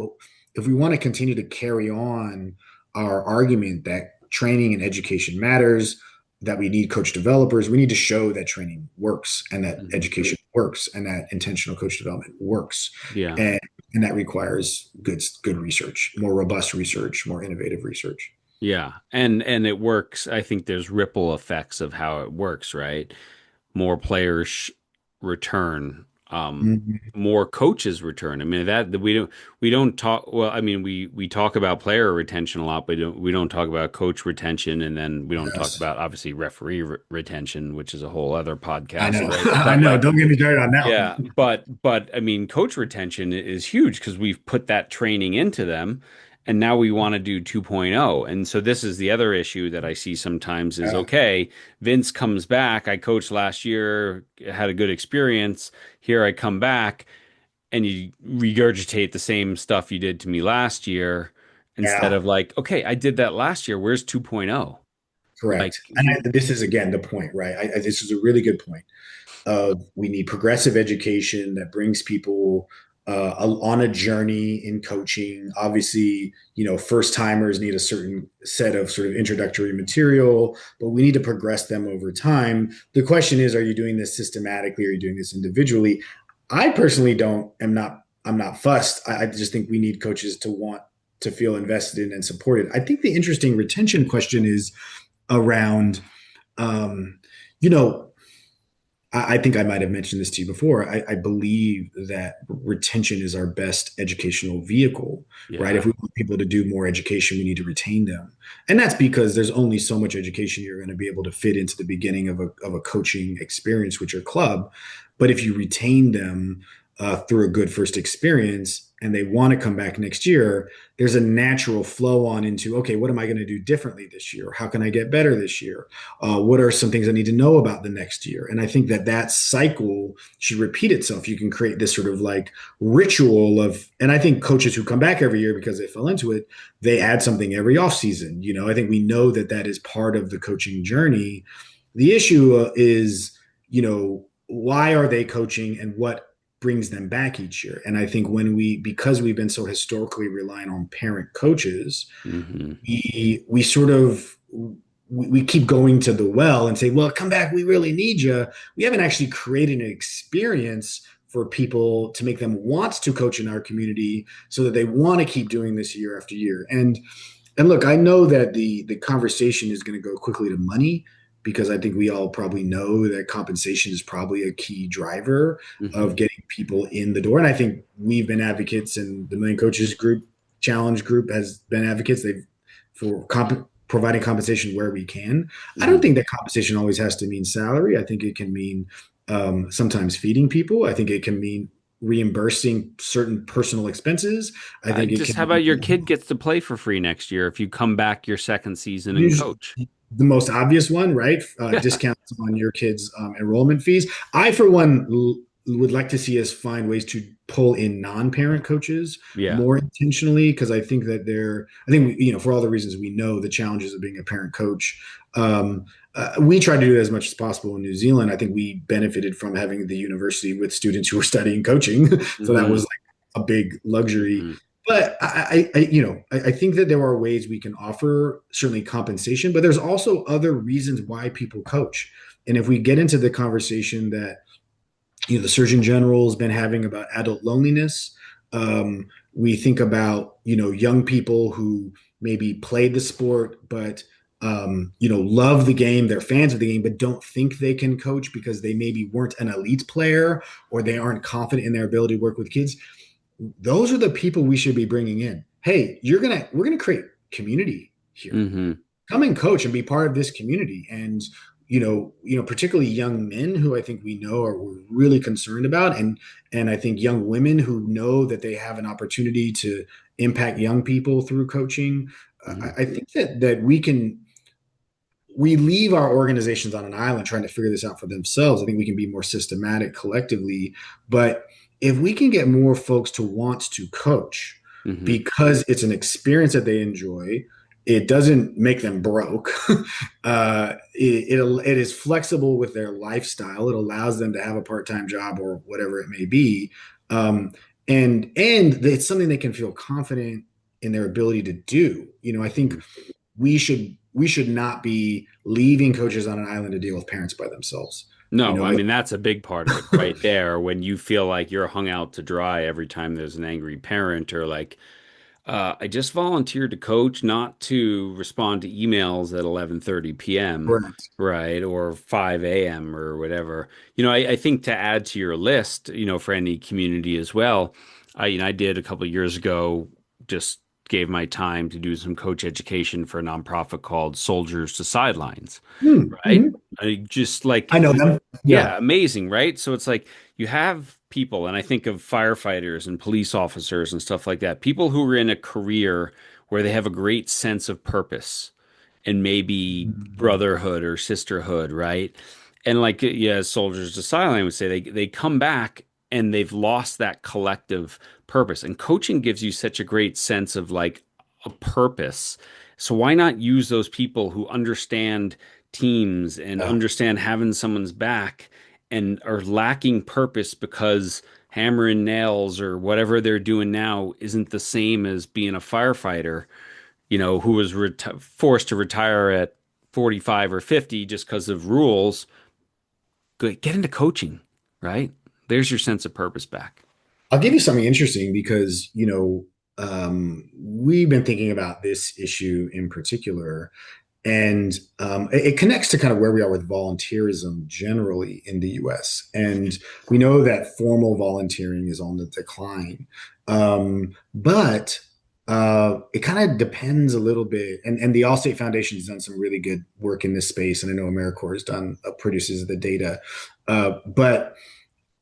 Speaker 2: if we want to continue to carry on our argument that training and education matters, that we need coach developers, we need to show that training works and that education works and that intentional coach development works.
Speaker 1: Yeah.
Speaker 2: And that requires good research, more robust research, more innovative research.
Speaker 1: Yeah. And it works. I think there's ripple effects of how it works, right? More players return,
Speaker 2: Mhm.
Speaker 1: more coaches return. I mean that we don't talk. Well, I mean we talk about player retention a lot, but we don't talk about coach retention, and then we don't talk
Speaker 2: Yes.
Speaker 1: about obviously referee retention, which is a whole other
Speaker 2: I
Speaker 1: podcast,
Speaker 2: know.
Speaker 1: right?
Speaker 2: I
Speaker 1: But
Speaker 2: know.
Speaker 1: like,
Speaker 2: Don't get me started on that
Speaker 1: yeah,
Speaker 2: one.
Speaker 1: but I mean, coach retention is huge because we've put that training into them, and now we want to do 2.0. And so this is the other issue that I see sometimes is
Speaker 2: Yeah.
Speaker 1: okay, Vince comes back. I coached last year, had a good experience. Here I come back, and you regurgitate the same stuff you did to me last year instead
Speaker 2: Yeah.
Speaker 1: of like, okay, I did that last year. Where's 2.0? Like,
Speaker 2: Correct. And this is again the point, right? This is a really good point. We need progressive education that brings people on a journey in coaching. Obviously, first timers need a certain set of sort of introductory material, but we need to progress them over time. The question is, are you doing this systematically? Or are you doing this individually? I personally I'm not fussed. I just think we need coaches to want to feel invested in and supported. I think the interesting retention question is around, um, you know, I think I might have mentioned this to you before. I believe that retention is our best educational vehicle, right? If
Speaker 1: yeah.
Speaker 2: we want people to do more education, we need to retain them. And that's because there's only so much education you're going to be able to fit into the beginning of a coaching experience with your club. But if you retain them through a good first experience and they want to come back next year, there's a natural flow on into, okay, what am I going to do differently this year? How can I get better this year? What are some things I need to know about the next year? And I think that cycle should repeat itself. You can create this sort of like ritual of, and I think coaches who come back every year because they fell into it, they add something every off season. I think we know that is part of the coaching journey. The issue is, why are they coaching and what brings them back each year? And I think because we've been so historically reliant on parent coaches,
Speaker 1: hmm
Speaker 2: we sort of we keep going to the well and say, well, come back, we really need you. We haven't actually created an experience for people to make them want to coach in our community so that they want to keep doing this year after year. And look, I know that the conversation is going to go quickly to money because I think we all probably know that compensation is probably a key driver of
Speaker 1: Hmm.
Speaker 2: getting people in the door. And I think we've been advocates, and the Million Coaches Group Challenge Group has been advocates. They've for providing compensation where we can. I don't
Speaker 1: Hmm.
Speaker 2: think that compensation always has to mean salary. I think it can mean sometimes feeding people. I think it can mean reimbursing certain personal expenses. I think it
Speaker 1: Just
Speaker 2: can
Speaker 1: how about your
Speaker 2: mean
Speaker 1: kid gets to play for free next year if you come back your second season and
Speaker 2: usually
Speaker 1: coach?
Speaker 2: the most obvious one, right?
Speaker 1: Yeah.
Speaker 2: Discounts on your kids' enrollment fees. I, for one, would like to see us find ways to pull in non-parent coaches
Speaker 1: Yeah.
Speaker 2: more intentionally because I think that I think for all the reasons we know the challenges of being a parent coach. We try to do it as much as possible in New Zealand. I think we benefited from having the university with students who were studying coaching, so that was
Speaker 1: Hmm.
Speaker 2: like a big luxury.
Speaker 1: Hmm.
Speaker 2: But I think that there are ways we can offer certainly compensation, but there's also other reasons why people coach. And if we get into the conversation that the Surgeon General has been having about adult loneliness, we think about young people who maybe played the sport but love the game, they're fans of the game, but don't think they can coach because they maybe weren't an elite player or they aren't confident in their ability to work with kids. Those are the people we should be bringing in. Hey, we're gonna create community here.
Speaker 1: Hmm.
Speaker 2: Come and coach and be part of this community. And particularly young men who I think we know are we're really concerned about, and I think young women who know that they have an opportunity to impact young people through coaching.
Speaker 1: Hmm.
Speaker 2: I think that we leave our organizations on an island trying to figure this out for themselves. I think we can be more systematic collectively. But if we can get more folks to want to coach
Speaker 1: Hmm.
Speaker 2: because it's an experience that they enjoy, it doesn't make them broke. It is flexible with their lifestyle. It allows them to have a part-time job or whatever it may be. Um, and it's something they can feel confident in their ability to do. I think we should not be leaving coaches on an island to deal with parents by themselves. You
Speaker 1: No,
Speaker 2: know,
Speaker 1: I
Speaker 2: I,
Speaker 1: mean that's a big part of it right there. When you feel like you're hung out to dry every time there's an angry parent, or like, I just volunteered to coach, not to respond to emails at 11:30 p.m.,
Speaker 2: correct.
Speaker 1: right, or 5 a.m. or whatever. I think to add to your list, for any community as well, I did a couple of years ago, just gave my time to do some coach education for a nonprofit called Soldiers to Sidelines, right?
Speaker 2: Mm-hmm.
Speaker 1: I just like
Speaker 2: I know them. Yeah.
Speaker 1: yeah, amazing, right? So it's like you have people, and I think of firefighters and police officers and stuff like that, people who are in a career where they have a great sense of purpose and maybe brotherhood or sisterhood, right? And like, yeah, soldiers to silent, I would say they come back and they've lost that collective purpose. And coaching gives you such a great sense of like a purpose. So why not use those people who understand teams and
Speaker 2: Yeah.
Speaker 1: understand having someone's back and are lacking purpose because hammering nails or whatever they're doing now isn't the same as being a firefighter, who was forced to retire at 45 or 50 just because of rules. Get into coaching, right? There's your sense of purpose back.
Speaker 2: I'll give you something interesting because, we've been thinking about this issue in particular. And it connects to kind of where we are with volunteerism generally in the US. And we know that formal volunteering is on the decline. But it kind of depends a little bit. And the Allstate Foundation has done some really good work in this space. And I know AmeriCorps has done, produces the data. But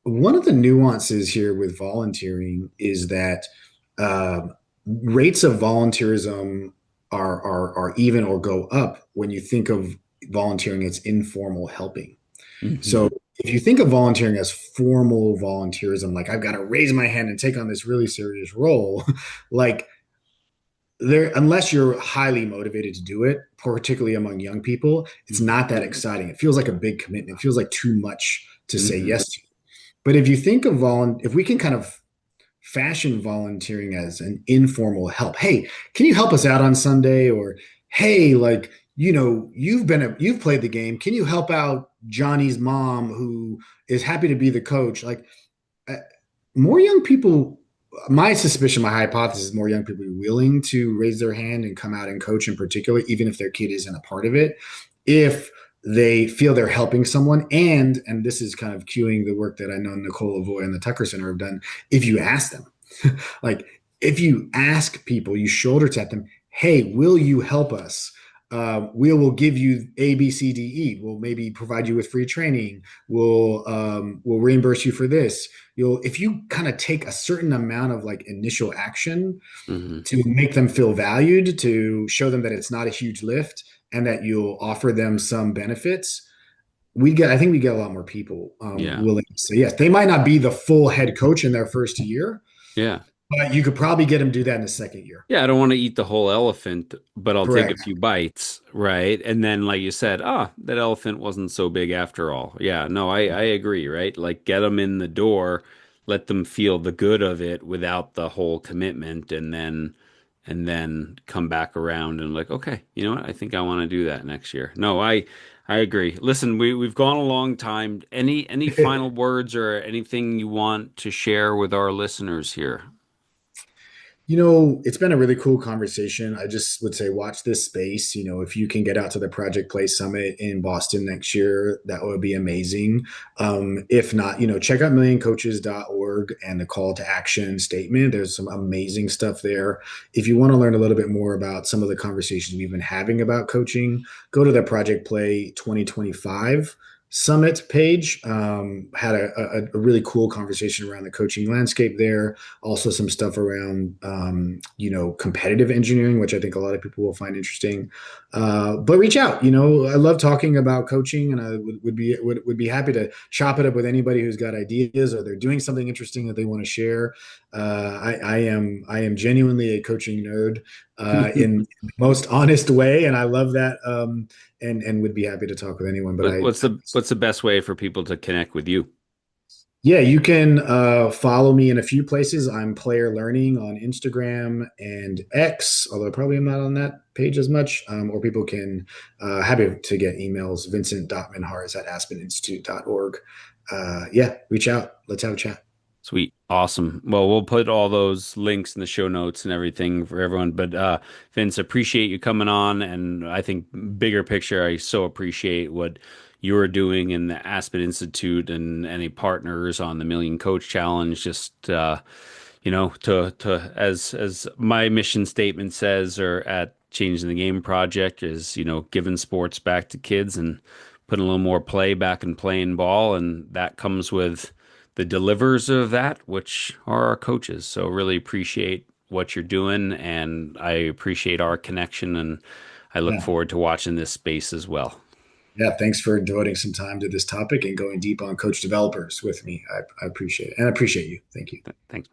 Speaker 2: one of the nuances here with volunteering is that uh, rates of volunteerism are even or go up when you think of volunteering as informal helping. So
Speaker 1: Hmm.
Speaker 2: if you think of volunteering as formal volunteerism, like I've got to raise my hand and take on this really serious role, like there, unless you're highly motivated to do it, particularly among young people, it's not that exciting. It feels like a big commitment. It feels like too much to say
Speaker 1: Hmm.
Speaker 2: yes to. But if you think of if we can kind of fashion volunteering as an informal help, hey, can you help us out on Sunday? Or hey, like you've played the game. Can you help out Johnny's mom who is happy to be the coach? Like uh, more young people, my suspicion, my hypothesis, more young people are willing to raise their hand and come out and coach in particular, even if their kid isn't a part of it, if they feel they're helping someone. And this is kind of cueing the work that I know Nicole Lavoie and the Tucker Center have done. If you ask them, like if you ask people, you shoulder tap them, hey, will you help us? We will give you A, B, C, D, E. We'll maybe provide you with free training. We'll reimburse you for this. You'll if you kind of take a certain amount of like initial action
Speaker 1: Hmm.
Speaker 2: to make them feel valued, to show them that it's not a huge lift, and that you'll offer them some benefits. I think we get a lot more people
Speaker 1: Yeah.
Speaker 2: willing to say yes. They might not be the full head coach in their first year,
Speaker 1: Yeah.
Speaker 2: but you could probably get them to do that in the second year.
Speaker 1: Yeah, I don't want to eat the whole elephant, but I'll take a
Speaker 2: Correct.
Speaker 1: few bites, right? And then, like you said, that elephant wasn't so big after all. Yeah, no, I agree, right? Like, get them in the door, let them feel the good of it without the whole commitment, and then come back around and like, okay, you know what? I think I want to do that next year. No, I agree. Listen, we've gone a long time. Any final words or anything you want to share with our listeners here?
Speaker 2: It's been a really cool conversation. I just would say watch this space. If you can get out to the Project Play Summit in Boston next year, that would be amazing. If not, check out millioncoaches.org and the call to action statement. There's some amazing stuff there. If you want to learn a little bit more about some of the conversations we've been having about coaching, go to the Project Play 2025 Summit page. Had a really cool conversation around the coaching landscape there, also some stuff around competitive engineering, which I think a lot of people will find interesting. But reach out. I love talking about coaching, and I would be happy to chop it up with anybody who's got ideas or they're doing something interesting that they want to share. I am genuinely a coaching nerd in the most honest way, and I love that. And would be happy to talk with anyone. But
Speaker 1: What's the best way for people to connect with you?
Speaker 2: yeah, you can follow me in a few places. I'm Player Learning on Instagram and X, although probably I'm not on that page as much. Or people can happy to get emails, Vincent.Minjares at aspeninstitute.org. Yeah, reach out. Let's have a chat.
Speaker 1: Sweet. Awesome. Well, we'll put all those links in the show notes and everything for everyone. But Vince, appreciate you coming on. And I think bigger picture, I so appreciate what you're doing in the Aspen Institute and any partners on the Million Coach Challenge. Just to as my mission statement says, or at Changing the Game Project is, giving sports back to kids and putting a little more play back in playing ball, and that comes with the delivers of that, which are our coaches. So really appreciate what you're doing, and I appreciate our connection, and I look
Speaker 2: Yeah.
Speaker 1: forward to watching this space as well.
Speaker 2: Yeah. Thanks for devoting some time to this topic and going deep on coach developers with me. I appreciate it. And I appreciate you. Thank you.
Speaker 1: Thanks.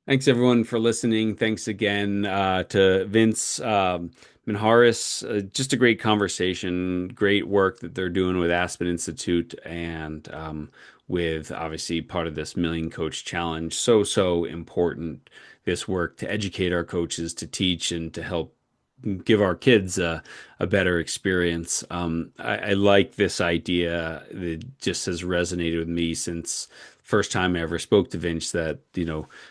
Speaker 1: Thanks everyone for listening. Thanks again to Vince Minjares. Just a great conversation, great work that they're doing with Aspen Institute and with obviously part of this Million Coach Challenge. So important this work to educate our coaches, to teach, and to help give our kids a better experience. I like this idea that just has resonated with me since first time I ever spoke to Vince that,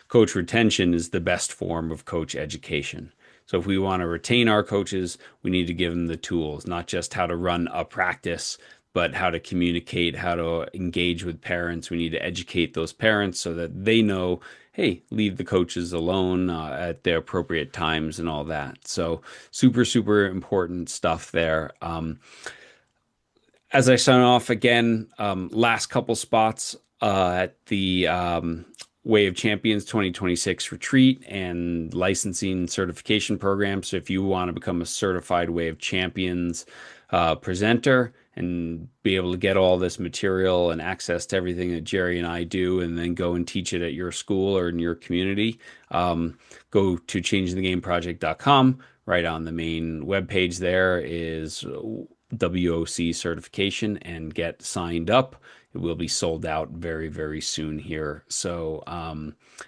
Speaker 1: coach retention is the best form of coach education. So if we want to retain our coaches, we need to give them the tools, not just how to run a practice, but how to communicate, how to engage with parents. We need to educate those parents so that they know, hey, leave the coaches alone at the appropriate times and all that. So super, super important stuff there. As I sign off again, last couple spots at the Way of Champions 2026 retreat and licensing certification program. So if you want to become a certified Way of Champions presenter and be able to get all this material and access to everything that Jerry and I do, and then go and teach it at your school or in your community, go to changingthegameproject.com. Right on the main webpage there is WOC certification and get signed up. It will be sold out very, very soon here. So,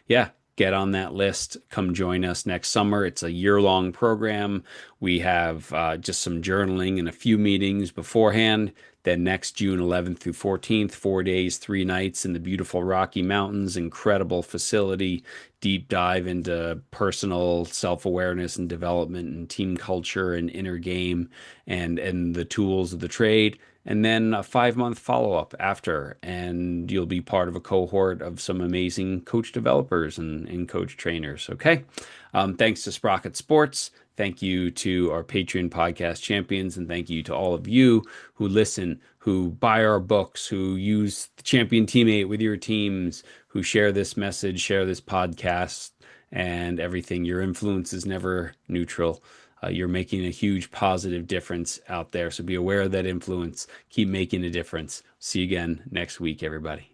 Speaker 1: yeah, get on that list. Come join us next summer. It's a year-long program. We have just some journaling and a few meetings beforehand. Then next June 11th through 14th, 4 days, 3 nights in the beautiful Rocky Mountains, incredible facility, deep dive into personal self-awareness and development and team culture and inner game and the tools of the trade. And then a 5 month follow up after, and you'll be part of a cohort of some amazing coach developers and coach trainers. Okay. Thanks to Sprocket Sports. Thank you to our Patreon podcast champions, and thank you to all of you who listen, who buy our books, who use the Champion Teammate with your teams, who share this message, share this podcast, and everything. Your influence is never neutral. You're making a huge positive difference out there. So be aware of that influence. Keep making a difference. See you again next week, everybody.